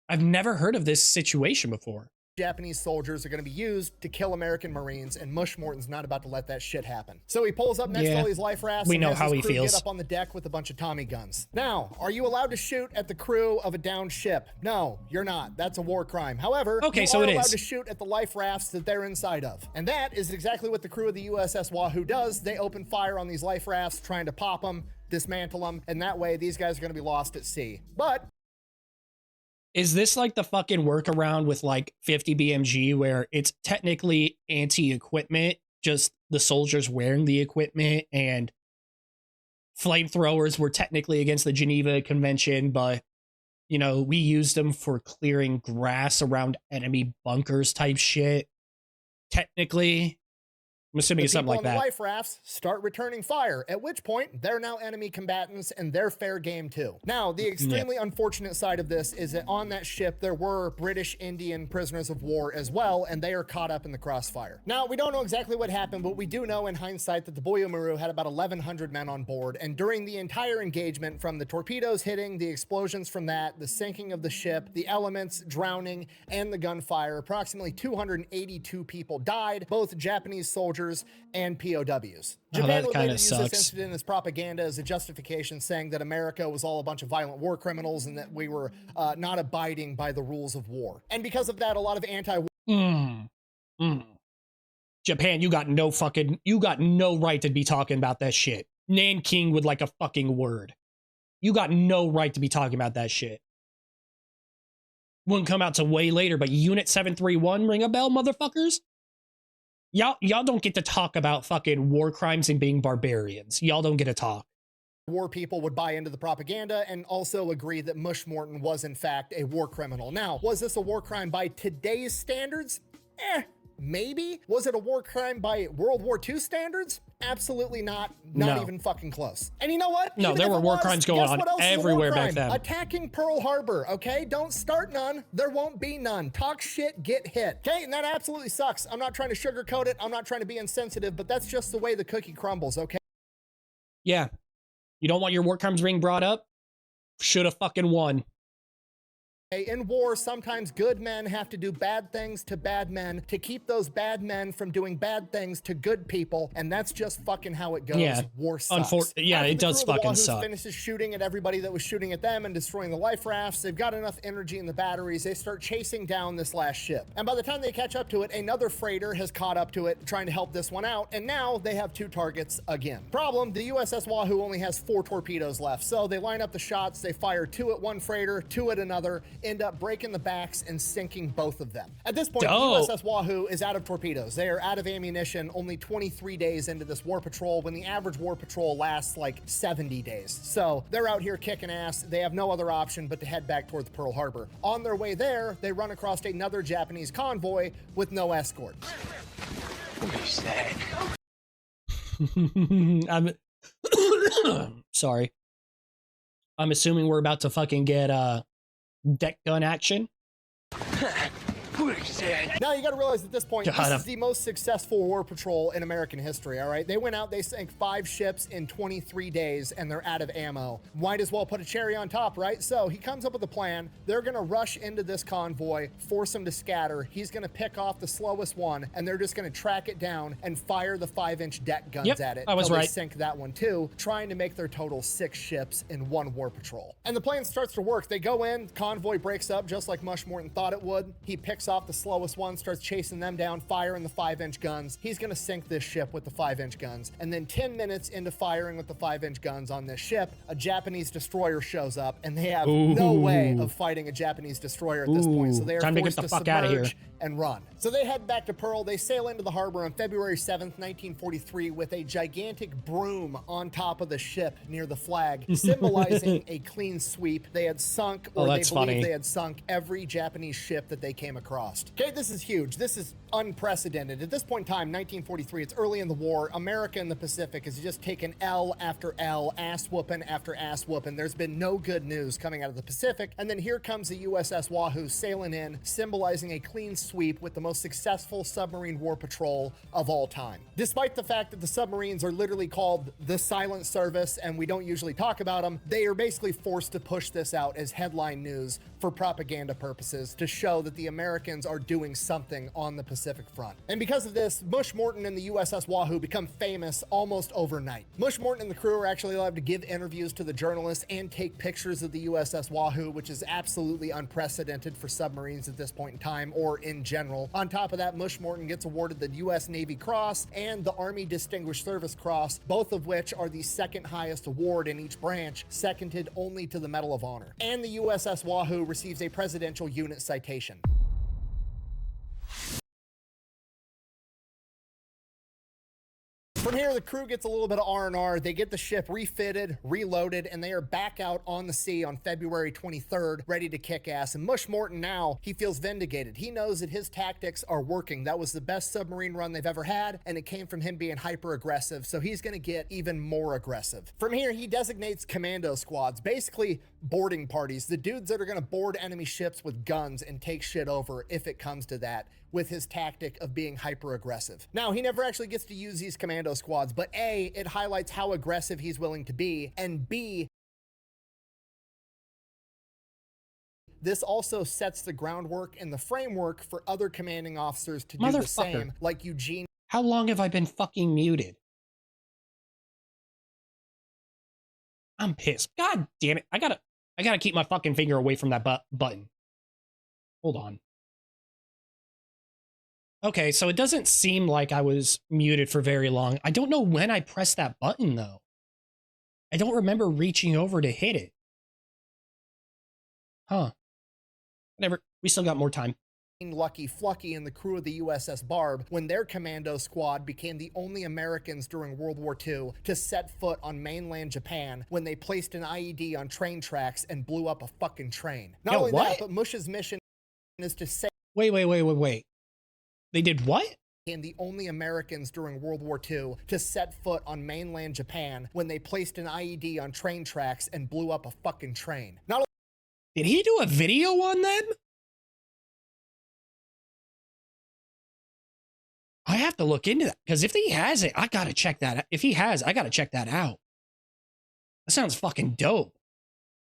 I've never heard of this situation before. Japanese soldiers are going to be used to kill American Marines, and Mush Morton's not about to let that shit happen. So he pulls up next to all these life rafts. We and know has how his he crew feels. Get up on the deck with a bunch of Tommy guns. Now, are you allowed to shoot at the crew of a downed ship? No, you're not. That's a war crime. However, you are allowed to shoot at the life rafts that they're inside of. And that is exactly what the crew of the USS Wahoo does. They open fire on these life rafts, trying to pop them, dismantle them, and that way these guys are going to be lost at sea. But is this like the fucking workaround with like 50 BMG where it's technically anti-equipment, just the soldiers wearing the equipment, and flamethrowers were technically against the Geneva Convention, but, you know, we used them for clearing grass around enemy bunkers type shit? Technically, I'm assuming it's something like that. The life rafts start returning fire, at which point they're now enemy combatants and they're fair game too. Now, the extremely unfortunate side of this is that on that ship, there were British Indian prisoners of war as well, and they are caught up in the crossfire. Now, we don't know exactly what happened, but we do know in hindsight that the Boyumaru had about 1,100 men on board, and during the entire engagement, from the torpedoes hitting, the explosions from that, the sinking of the ship, the elements, drowning, and the gunfire, approximately 282 people died, both Japanese soldiers and POWs. Japan would later use this incident as propaganda, as a justification, saying that America was all a bunch of violent war criminals and that we were not abiding by the rules of war. And because of that, a lot of Japan, you got no right to be talking about that shit. Nanking would like a fucking word. You got no right to be talking about that shit. Wouldn't come out till way later, but Unit 731, ring a bell, motherfuckers? Y'all don't get to talk about fucking war crimes and being barbarians. Y'all don't get to talk. War people would buy into the propaganda and also agree that Mush Morton was in fact a war criminal. Now, was this a war crime by today's standards? Maybe. Was it a war crime by World War II standards? Absolutely not. Not No. even fucking close. And you know what? No, Even there if were it war was, crimes going guess on what else is a war everywhere back crime? then. Attacking Pearl Harbor, okay? Don't start none. There won't be none. Talk shit, get hit. Okay, and that absolutely sucks. I'm not trying to sugarcoat it. I'm not trying to be insensitive, but that's just the way the cookie crumbles, okay? Yeah. You don't want your war crimes being brought up? Should have fucking won. In war, sometimes good men have to do bad things to bad men to keep those bad men from doing bad things to good people, and that's just fucking how it goes. Yeah. War sucks. Yeah, it does fucking suck. Finishes shooting at everybody that was shooting at them and destroying the life rafts. They've got enough energy in the batteries. They start chasing down this last ship. And by the time they catch up to it, another freighter has caught up to it, trying to help this one out, and now they have 2 targets again. Problem, the USS Wahoo only has 4 torpedoes left, so they line up the shots. They fire 2 at one freighter, 2 at another, end up breaking the backs and sinking both of them. At this point, the USS Wahoo is out of torpedoes. They are out of ammunition, only 23 days into this war patrol, when the average war patrol lasts like 70 days. So they're out here kicking ass. They have no other option but to head back towards Pearl Harbor. On their way there, they run across another Japanese convoy with no escort. I'm sorry. I'm assuming we're about to fucking get deck gun action. Now you got to realize at this point, God, this is the most successful war patrol in American history, all right? They went out, they sank 5 ships in 23 days, and they're out of ammo. Might as well put a cherry on top, right? So he comes up with a plan. They're going to rush into this convoy, force them to scatter. He's going to pick off the slowest one, and they're just going to track it down and fire the 5-inch deck guns at it. I was till right. They sink that one too, trying to make their total 6 ships in one war patrol. And the plan starts to work. They go in, convoy breaks up just like Mush Morton thought it would. He picks off the slowest one, starts chasing them down, firing the 5-inch guns. He's going to sink this ship with the 5-inch guns. And then 10 minutes into firing with the 5-inch guns on this ship, a Japanese destroyer shows up, and they have no way of fighting a Japanese destroyer at this point. So they are Time to forced get the to fuck out of here. submerge and run. So they head back to Pearl. They sail into the harbor on February 7th, 1943 with a gigantic broom on top of the ship near the flag, symbolizing a clean sweep. They had sunk, or they believe they had sunk, every Japanese ship that they came across. Okay, this is huge. This is unprecedented. At this point in time, 1943, it's early in the war. America in the Pacific has just taken L after L, ass whooping after ass whooping. There's been no good news coming out of the Pacific. And then here comes the USS Wahoo sailing in, symbolizing a clean sweep with the most successful submarine war patrol of all time. Despite the fact that the submarines are literally called the Silent Service and we don't usually talk about them, they are basically forced to push this out as headline news for propaganda purposes to show that the Americans are doing something on the Pacific front. And because of this, Mush Morton and the USS Wahoo become famous almost overnight. Mush Morton and the crew are actually allowed to give interviews to the journalists and take pictures of the USS Wahoo, which is absolutely unprecedented for submarines at this point in time or in general. On top of that, Mush Morton gets awarded the U.S. Navy Cross and the Army Distinguished Service Cross, both of which are the second highest award in each branch, seconded only to the Medal of Honor. And the USS Wahoo receives a Presidential Unit Citation. From here, the crew gets a little bit of R&R. They get the ship refitted, reloaded, and they are back out on the sea on February 23rd, ready to kick ass. And Mush Morton now, he feels vindicated. He knows that his tactics are working. That was the best submarine run they've ever had, and it came from him being hyper-aggressive, so he's going to get even more aggressive. From here, he designates commando squads, basically boarding parties, the dudes that are going to board enemy ships with guns and take shit over if it comes to that, with his tactic of being hyper-aggressive. Now, he never actually gets to use these commando squads, but A, it highlights how aggressive he's willing to be, and B, this also sets the groundwork and the framework for other commanding officers to do the same, like Eugene. How long have I been fucking muted? I'm pissed. God damn it. I gotta keep my fucking finger away from that button. Hold on. Okay, so it doesn't seem like I was muted for very long. I don't know when I pressed that button, though. I don't remember reaching over to hit it. Huh. Whatever. We still got more time. Lucky Flucky and the crew of the USS Barb when their commando squad became the only Americans during World War II to set foot on mainland Japan when they placed an IED on train tracks and blew up a fucking train. Not only that, but Mush's mission is to save... Wait. They did what? And the only Americans during World War II to set foot on mainland Japan when they placed an IED on train tracks and blew up a fucking train. Not Did he do a video on them? I have to look into that, because if he has it, I gotta check that out. If he has, I gotta check that out. That sounds fucking dope.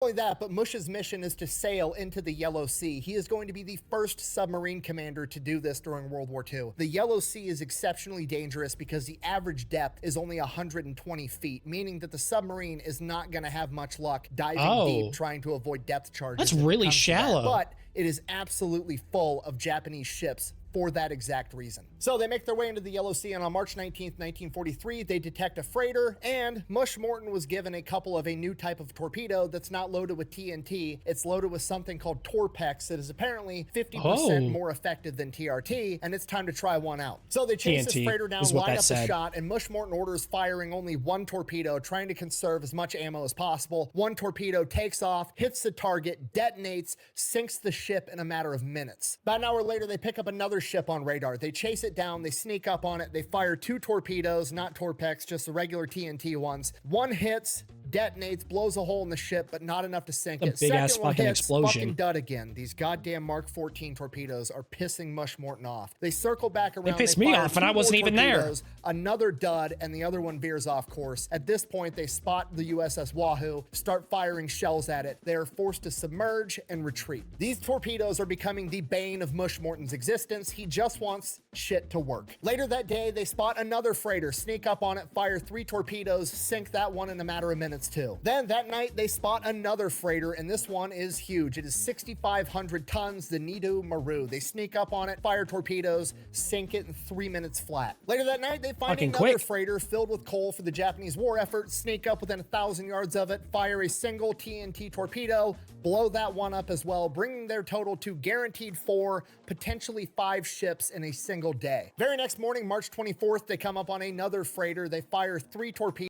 only that, but Mush's mission is to sail into the Yellow Sea. He is going to be the first submarine commander to do this during World War II. The Yellow Sea is exceptionally dangerous because the average depth is only 120 feet, meaning that the submarine is not going to have much luck diving deep trying to avoid depth charges. That's really shallow. But it is absolutely full of Japanese ships for that exact reason. So they make their way into the Yellow Sea, and on March 19th, 1943, they detect a freighter, and Mush Morton was given a couple of a new type of torpedo that's not loaded with TNT. It's loaded with something called Torpex that is apparently 50% more effective than TRT, and it's time to try one out. So they chase this freighter down, line up the shot, and Mush Morton orders firing only one torpedo, trying to conserve as much ammo as possible. One torpedo takes off, hits the target, detonates, sinks the ship in a matter of minutes. About an hour later, they pick up another ship on radar. They chase it down, they sneak up on it, they fire two torpedoes, not Torpex, just the regular TNT ones. One hits, detonates, blows a hole in the ship, but not enough to sink it. Big ass fucking explosion. Fucking dud again. These goddamn Mark 14 torpedoes are pissing Mush Morton off. They circle back around. They pissed me off, and I wasn't even there. Another dud, and the other one veers off course. At this point, they spot the USS Wahoo, start firing shells at it. They are forced to submerge and retreat. These torpedoes are becoming the bane of Mush Morton's existence. He just wants shit to work. Later that day, they spot another freighter, sneak up on it, fire 3 torpedoes, sink that one in a matter of minutes too. Then that night, they spot another freighter, and this one is huge. It is 6,500 tons, the Nido Maru. They sneak up on it, fire torpedoes, sink it in 3 minutes flat. Later that night, they find another freighter filled with coal for the Japanese war effort, sneak up within 1,000 yards of it, fire a single TNT torpedo, blow that one up as well, bringing their total to guaranteed 4, potentially 5 ships in a single day. Very next morning, March 24th, they come up on another freighter. They fire 3 torpedoes.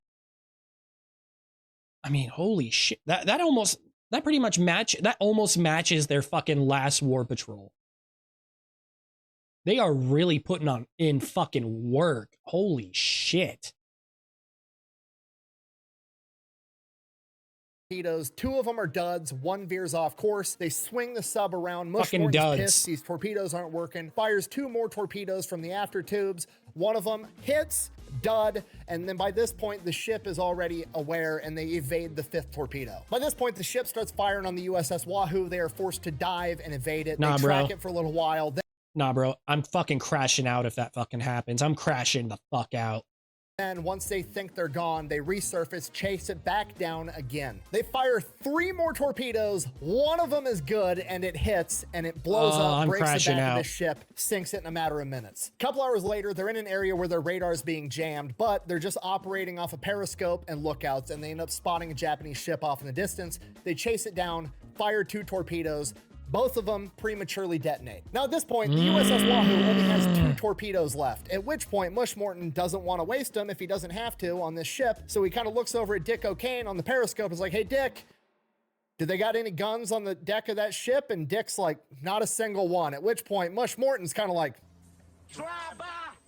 I mean, holy shit. That almost matches their fucking last war patrol. They are really putting in fucking work. Holy shit. 2 of them are duds, 1 veers off course. They swing the sub around. Mush Morton's pissed. These torpedoes aren't working. Fires 2 more torpedoes from the after tubes. One of them hits, dud, and then by this point, the ship is already aware and they evade the 5th torpedo. By this point, the ship starts firing on the USS Wahoo. They are forced to dive and evade it. They track it for a little while. Nah, bro, I'm fucking crashing out if that fucking happens. I'm crashing the fuck out. And once they think they're gone, they resurface, chase it back down again. They fire 3 more torpedoes. One of them is good, and it hits, and it blows up, breaks the back of the ship, sinks it in a matter of minutes. A couple hours later, they're in an area where their radar is being jammed, but they're just operating off a periscope and lookouts, and they end up spotting a Japanese ship off in the distance. They chase it down, fire 2 torpedoes. Both of them prematurely detonate. Now at this point, the USS Wahoo only has 2 torpedoes left, at which point Mush Morton doesn't want to waste them if he doesn't have to on this ship, so he kind of looks over at Dick O'Kane on the periscope and is like, hey Dick, did they got any guns on the deck of that ship? And Dick's like, not a single one, at which point Mush Morton's kind of like,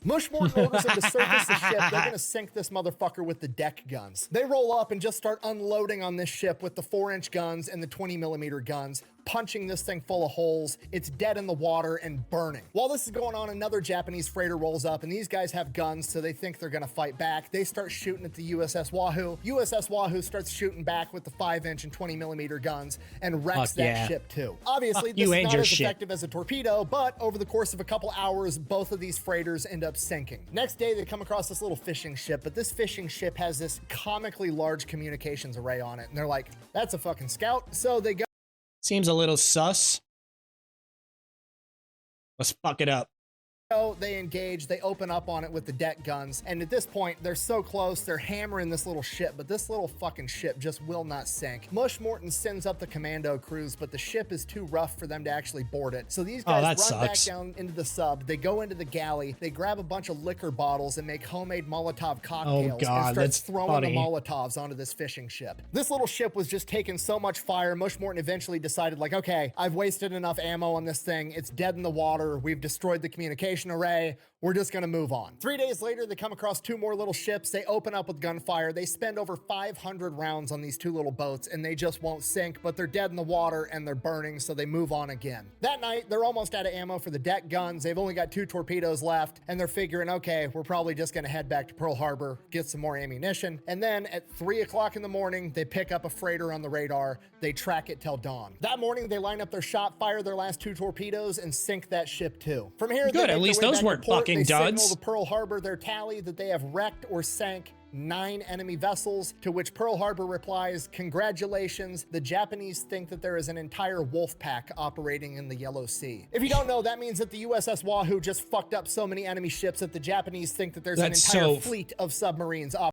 Mush Morton orders them to surface the ship. They're gonna sink this motherfucker with the deck guns. They roll up and just start unloading on this ship with the 4-inch guns and the 20mm guns, punching this thing full of holes. It's dead in the water and burning. While this is going on, another Japanese freighter rolls up, and these guys have guns, so they think they're gonna fight back. They start shooting at the USS Wahoo. USS Wahoo starts shooting back with the 5-inch and 20mm guns and wrecks that ship too. Obviously, this is not as effective as a torpedo, but over the course of a couple hours, both of these freighters end up sinking. Next day, they come across this little fishing ship, but this fishing ship has this comically large communications array on it, and they're like, that's a fucking scout. So they go. Seems a little sus. Let's fuck it up. They engage, they open up on it with the deck guns, and at this point, they're so close, they're hammering this little ship, but this little fucking ship just will not sink. Mush Morton sends up the commando crews, but the ship is too rough for them to actually board it. So these guys run back down into the sub, they go into the galley, they grab a bunch of liquor bottles and make homemade Molotov cocktails and start throwing the Molotovs onto this fishing ship. This little ship was just taking so much fire, Mush Morton eventually decided like, okay, I've wasted enough ammo on this thing, it's dead in the water, we've destroyed the communication ammunition array. We're just gonna move on. 3 days later, they come across 2 more little ships. They open up with gunfire. They spend over 500 rounds on these 2 little boats, and they just won't sink, but they're dead in the water and they're burning, so they move on again. That night, they're almost out of ammo for the deck guns. They've only got 2 torpedoes left, and they're figuring, okay, we're probably just gonna head back to Pearl Harbor, get some more ammunition. And then at 3 o'clock in the morning, they pick up a freighter on the radar. They track it till dawn. That morning, they line up their shot, fire their last 2 torpedoes, and sink that ship too. From here, good. At least those weren't fucking they duds. signal to Pearl Harbor their tally that they have wrecked or sank 9 enemy vessels, to which Pearl Harbor replies, congratulations, the Japanese think that there is an entire wolf pack operating in the Yellow Sea. If you don't know, that means that the USS Wahoo just fucked up so many enemy ships that the Japanese think that there's an entire fleet of submarines operating.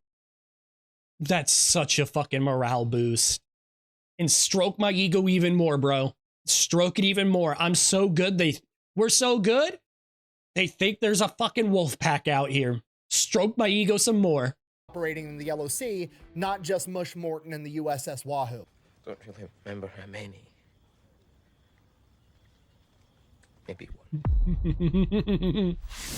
That's such a fucking morale boost. And stroke my ego even more, bro. Stroke it even more. I'm so good. We're so good. They think there's a fucking wolf pack out here. Stroke my ego some more. Operating in the Yellow Sea, not just Mush, Morton, and the USS Wahoo. Don't really remember how many. Maybe one.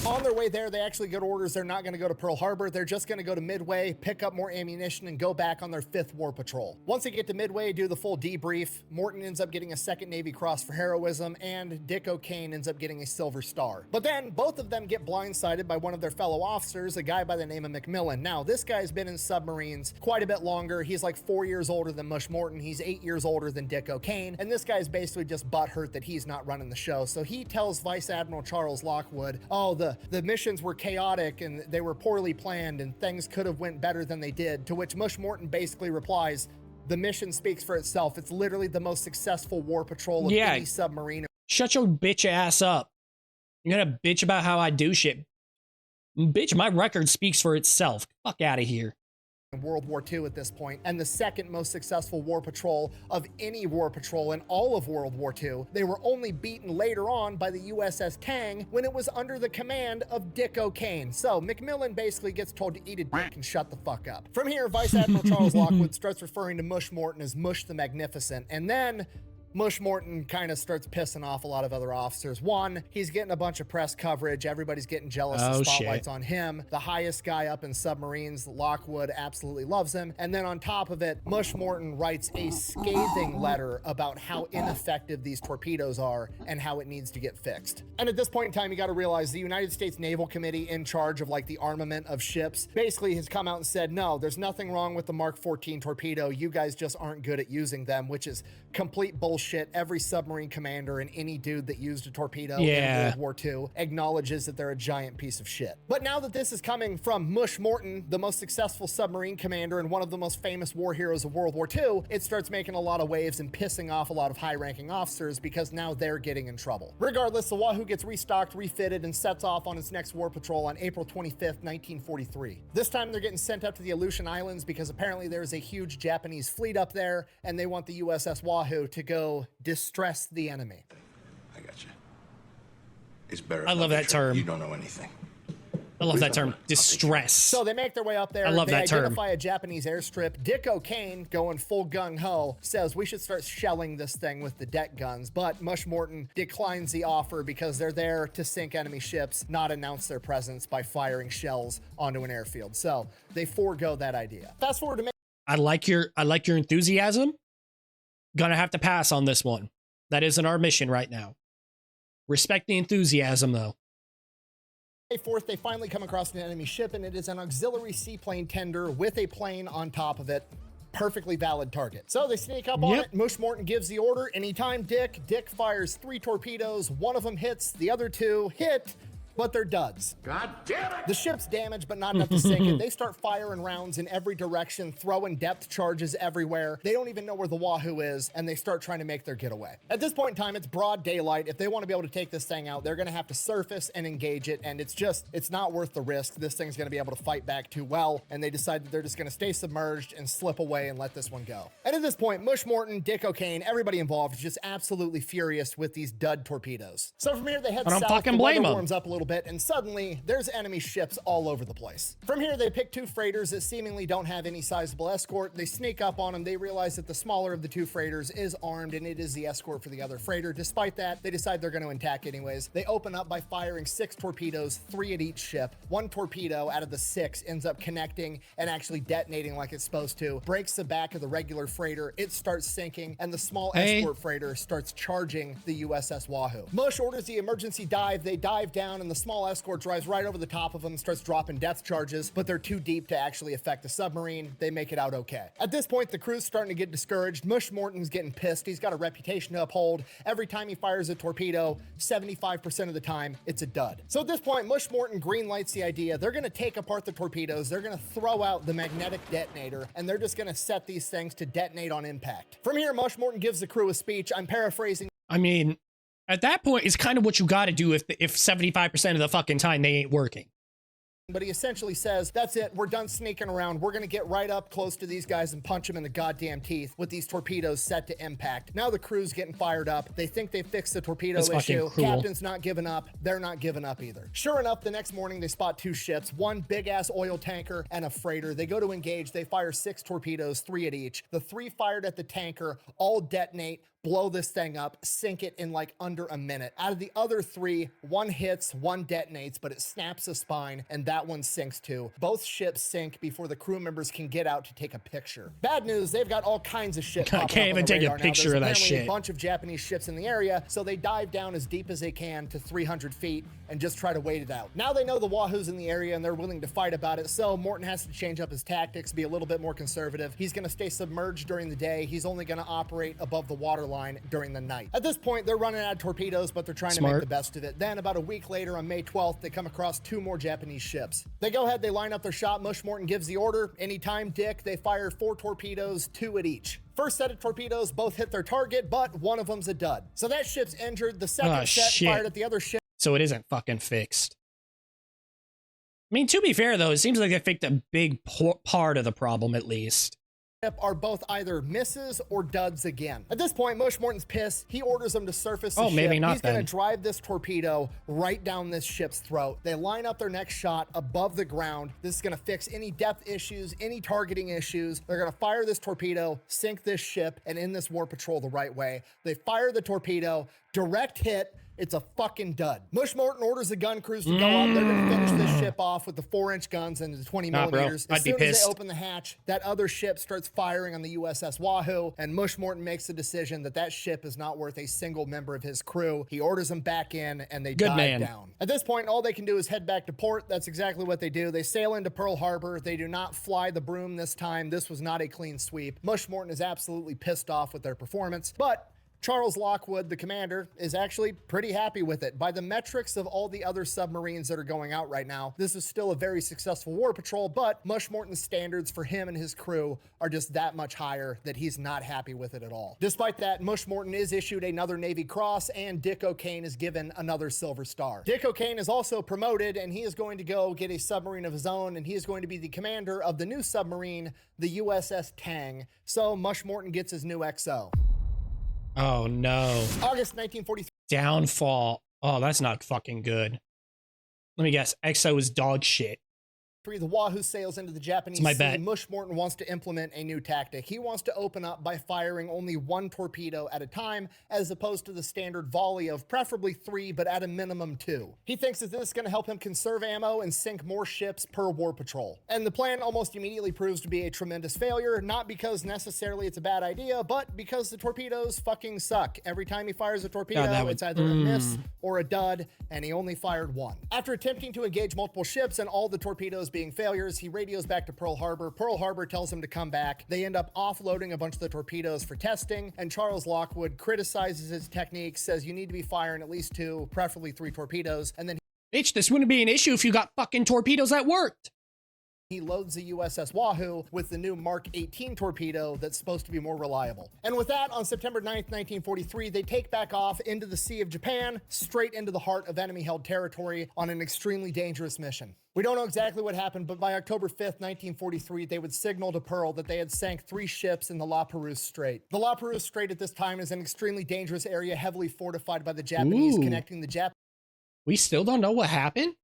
On their way there, they actually get orders. They're not going to go to Pearl Harbor. They're just going to go to Midway, pick up more ammunition, and go back on their 5th war patrol. Once they get to Midway, do the full debrief. Morton ends up getting a 2nd Navy Cross for heroism, and Dick O'Kane ends up getting a Silver Star. But then both of them get blindsided by one of their fellow officers, a guy by the name of McMillan. Now, this guy's been in submarines quite a bit longer. He's like 4 years older than Mush Morton. He's 8 years older than Dick O'Kane. And this guy's basically just butthurt that he's not running the show. So he tells Vice Admiral Charles Lockwood, oh, the missions were chaotic and they were poorly planned and things could have went better than they did, to which Mush Morton basically replies, the mission speaks for itself. It's literally the most successful war patrol of any submarine. Shut your bitch ass up. You're gonna bitch about how I do shit. Bitch, my record speaks for itself. Fuck out of here. In World War II at this point, and the 2nd most successful war patrol of any war patrol in all of World War II. They were only beaten later on by the USS Tang when it was under the command of Dick O'Kane. So McMillan basically gets told to eat a dick and shut the fuck up. From here, Vice Admiral Charles Lockwood starts referring to Mush Morton as Mush the Magnificent, and then Mush Morton kind of starts pissing off a lot of other officers. One, he's getting a bunch of press coverage. Everybody's getting jealous. The spotlight's on him. The highest guy up in submarines, Lockwood, absolutely loves him. And then on top of it, Mush Morton writes a scathing letter about how ineffective these torpedoes are and how it needs to get fixed. And at this point in time, you got to realize the United States Naval Committee, in charge of like the armament of ships, basically has come out and said, no, there's nothing wrong with the Mark 14 torpedo. You guys just aren't good at using them, which is complete bullshit. Every submarine commander and any dude that used a torpedo in World War II acknowledges that they're a giant piece of shit. But now that this is coming from Mush Morton, the most successful submarine commander and one of the most famous war heroes of World War II, it starts making a lot of waves and pissing off a lot of high-ranking officers because now they're getting in trouble. Regardless, the Wahoo gets restocked, refitted, and sets off on its next war patrol on April 25th, 1943. This time they're getting sent up to the Aleutian Islands because apparently there's a huge Japanese fleet up there and they want the USS Wahoo to go distress the enemy. I got you. It's better. I love that term. You don't know anything. I love that term, distress. So they make their way up there. I love that term. They identify a Japanese airstrip. Dick O'Kane, going full gung-ho, says we should start shelling this thing with the deck guns, but Mush Morton declines the offer because they're there to sink enemy ships, not announce their presence by firing shells onto an airfield. So they forego that idea. Fast forward to I like your enthusiasm. Gonna have to pass on this one. That isn't our mission right now. Respect the enthusiasm, though. May 4th, they finally come across an enemy ship, and it is an auxiliary seaplane tender with a plane on top of it. Perfectly valid target. So they sneak up on it. Mush Morton gives the order. Anytime Dick fires 3 torpedoes. One of them hits, the other 2 hit, but they're duds. God damn it! The ship's damaged, but not enough to sink it. They start firing rounds in every direction, throwing depth charges everywhere. They don't even know where the Wahoo is, and they start trying to make their getaway. At this point in time, it's broad daylight. If they want to be able to take this thing out, they're going to have to surface and engage it, and it's not worth the risk. This thing's going to be able to fight back too well, and they decide that they're just going to stay submerged and slip away and let this one go. And at this point, Mush Morton, Dick O'Kane, everybody involved is just absolutely furious with these dud torpedoes. So from here, they head south. I don't fucking blame them. Warms up a little little bit, and suddenly there's enemy ships all over the place. From here, they pick 2 freighters that seemingly don't have any sizable escort. They sneak up on them. They realize that the smaller of the 2 freighters is armed, and it is the escort for the other freighter. Despite that, they decide they're going to attack anyways. They open up by firing 6 torpedoes, 3 at each ship. 1 torpedo out of the 6 ends up connecting and actually detonating like it's supposed to, breaks the back of the regular freighter. It starts sinking, and the small escort freighter starts charging the USS Wahoo. Mush orders the emergency dive. They dive down, and the small escort drives right over the top of them, starts dropping depth charges, but they're too deep to actually affect the submarine. They make it out okay. At this point, the crew's starting to get discouraged. Mush Morton's getting pissed. He's got a reputation to uphold. Every time he fires a torpedo, 75% of the time, it's a dud. So at this point, Mush Morton greenlights the idea. They're going to take apart the torpedoes. They're going to throw out the magnetic detonator, and they're just going to set these things to detonate on impact. From here, Mush Morton gives the crew a speech. I'm paraphrasing. I mean, at that point, it's kind of what you got to do if 75% of the fucking time they ain't working. But he essentially says, that's it, we're done sneaking around. We're going to get right up close to these guys and punch them in the goddamn teeth with these torpedoes set to impact. Now the crew's getting fired up. They think they fixed the torpedo issue. Captain's not giving up. They're not giving up either. Sure enough, the next morning they spot 2 ships, 1 big-ass oil tanker and a freighter. They go to engage. They fire 6 torpedoes, 3 at each. The 3 fired at the tanker all detonate, blow this thing up, sink it in like under a minute. Out of the other 3, 1 hits, 1 detonates, but it snaps a spine, and that one sinks too. Both ships sink before the crew members can get out to take a picture. Bad news, they've got all kinds of shit popping up can't even on the take a radar now. picture of that shit. A bunch of Japanese ships in the area, so they dive down as deep as they can to 300 feet and just try to wait it out. Now they know the Wahoo's in the area and they're willing to fight about it, so Morton has to change up his tactics, be a little bit more conservative. He's going to stay submerged during the day. He's only going to operate above the waterline during the night. At this point, they're running out of torpedoes, but they're trying to make the best of it. Then about a week later, on May 12th, they come across 2 more Japanese ships. They go ahead, they line up their shot. Mush Morton gives the order. Anytime, Dick. They fire 4 torpedoes, 2 at each. First set of torpedoes both hit their target, but one of them's a dud. So that ship's injured. The second set fired at the other ship. So it isn't fucking fixed. I mean, to be fair, though, it seems like they fixed a big part of the problem, at least. Are both either misses or duds again. At this point, Mush Morton's pissed. He orders them to surface the ship. Maybe not. He's going to drive this torpedo right down this ship's throat. They line up their next shot above the ground. This is going to fix any depth issues, any targeting issues. They're going to fire this torpedo, sink this ship, and end this war patrol the right way. They fire the torpedo, direct hit. It's a fucking dud. Mush Morton orders the gun crews to go up. They're going to finish this ship off with the 4-inch guns and the 20 millimeters. As soon as they open the hatch, that other ship starts firing on the USS Wahoo, and Mush Morton makes the decision that that ship is not worth a single member of his crew. He orders them back in, and they dive down. At this point, all they can do is head back to port. That's exactly what they do. They sail into Pearl Harbor. They do not fly the broom this time. This was not a clean sweep. Mush Morton is absolutely pissed off with their performance, but Charles Lockwood, the commander, is actually pretty happy with it. By the metrics of all the other submarines that are going out right now, this is still a very successful war patrol, but Mush Morton's standards for him and his crew are just that much higher that he's not happy with it at all. Despite that, Mush Morton is issued another Navy Cross, and Dick O'Kane is given another Silver Star. Dick O'Kane is also promoted, and he is going to go get a submarine of his own, and he is going to be the commander of the new submarine, the USS Tang. So Mush Morton gets his new XO. Oh no. August 1943. Downfall. Oh, that's not fucking good. Let me guess. EXO is dog shit. The Wahoo sails into the Japanese sea. Mush Morton wants to implement a new tactic. He wants to open up by firing only 1 torpedo at a time, as opposed to the standard volley of preferably 3, but at a minimum 2. He thinks that this is going to help him conserve ammo and sink more ships per war patrol. And the plan almost immediately proves to be a tremendous failure, not because necessarily it's a bad idea, but because the torpedoes fucking suck. Every time he fires a torpedo, it's either a miss or a dud, and he only fired 1. After attempting to engage multiple ships and all the torpedoes being failures, he radios back to Pearl Harbor. Pearl Harbor tells him to come back. They end up offloading a bunch of the torpedoes for testing, and Charles Lockwood criticizes his technique, says you need to be firing at least 2, preferably 3 torpedoes, and then bitch, this wouldn't be an issue if you got fucking torpedoes that worked. He loads the USS Wahoo with the new Mark 18 torpedo that's supposed to be more reliable. And with that, on September 9th, 1943, they take back off into the Sea of Japan, straight into the heart of enemy-held territory on an extremely dangerous mission. We don't know exactly what happened, but by October 5th, 1943, they would signal to Pearl that they had sank 3 ships in the La Perouse Strait. The La Perouse Strait at this time is an extremely dangerous area, heavily fortified by the Japanese, connecting the Japanese We still don't know what happened?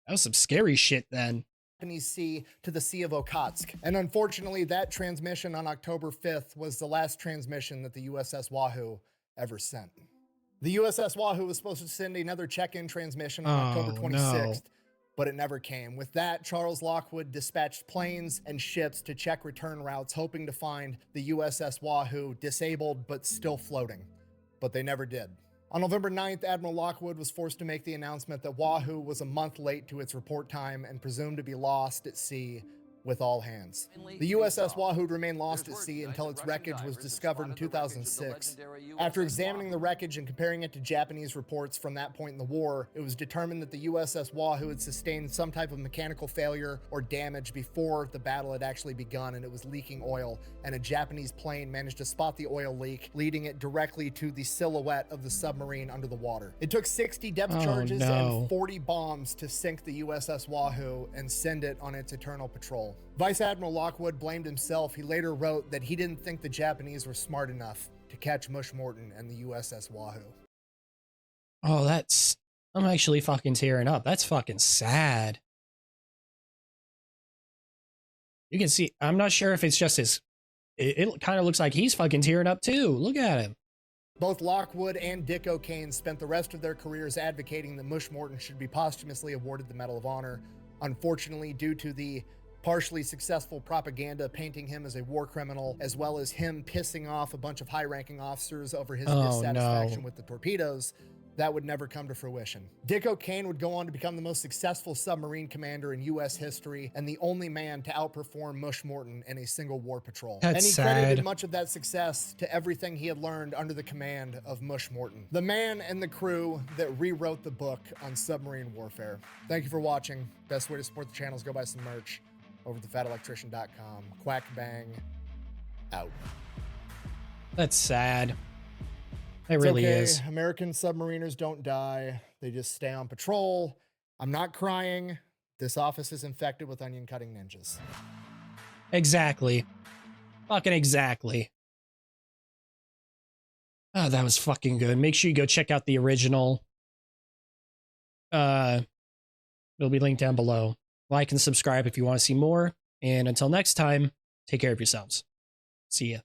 That was some scary shit then. Japanese Sea to the Sea of Okhotsk. And unfortunately, that transmission on October 5th was the last transmission that the USS Wahoo ever sent. The USS Wahoo was supposed to send another check-in transmission on October 26th, but it never came. With that, Charles Lockwood dispatched planes and ships to check return routes, hoping to find the USS Wahoo disabled but still floating. But they never did. On November 9th, Admiral Lockwood was forced to make the announcement that Wahoo was a month late to its report time and presumed to be lost at sea with all hands. The USS Wahoo remained lost at sea until its wreckage was discovered in 2006. After examining the wreckage and comparing it to Japanese reports from that point in the war, it was determined that the USS Wahoo had sustained some type of mechanical failure or damage before the battle had actually begun, and it was leaking oil, and a Japanese plane managed to spot the oil leak, leading it directly to the silhouette of the submarine under the water. It took 60 depth charges and 40 bombs to sink the USS Wahoo and send it on its eternal patrol. Vice Admiral Lockwood blamed himself. He later wrote that he didn't think the Japanese were smart enough to catch Mush Morton and the USS Wahoo. Oh, I'm actually fucking tearing up. That's fucking sad. You can see, I'm not sure if it's just it kind of looks like he's fucking tearing up too. Look at him. Both Lockwood and Dick O'Kane spent the rest of their careers advocating that Mush Morton should be posthumously awarded the Medal of Honor. Unfortunately, due to the partially successful propaganda painting him as a war criminal, as well as him pissing off a bunch of high-ranking officers over his dissatisfaction with the torpedoes, that would never come to fruition. Dick O'Kane would go on to become the most successful submarine commander in U.S. history and the only man to outperform Mush Morton in a single war patrol. That's and he sad. credited much of that success to everything he had learned under the command of Mush Morton, the man and the crew that rewrote the book on submarine warfare. Thank you for watching. Best way to support the channel is go buy some merch over at thefatelectrician.com. Quack bang, out. That's sad. It really is. American submariners don't die. They just stay on patrol. I'm not crying. This office is infected with onion cutting ninjas. Exactly. Fucking exactly. Oh, that was fucking good. Make sure you go check out the original. It'll be linked down below. Like and subscribe if you want to see more. And until next time, take care of yourselves. See ya.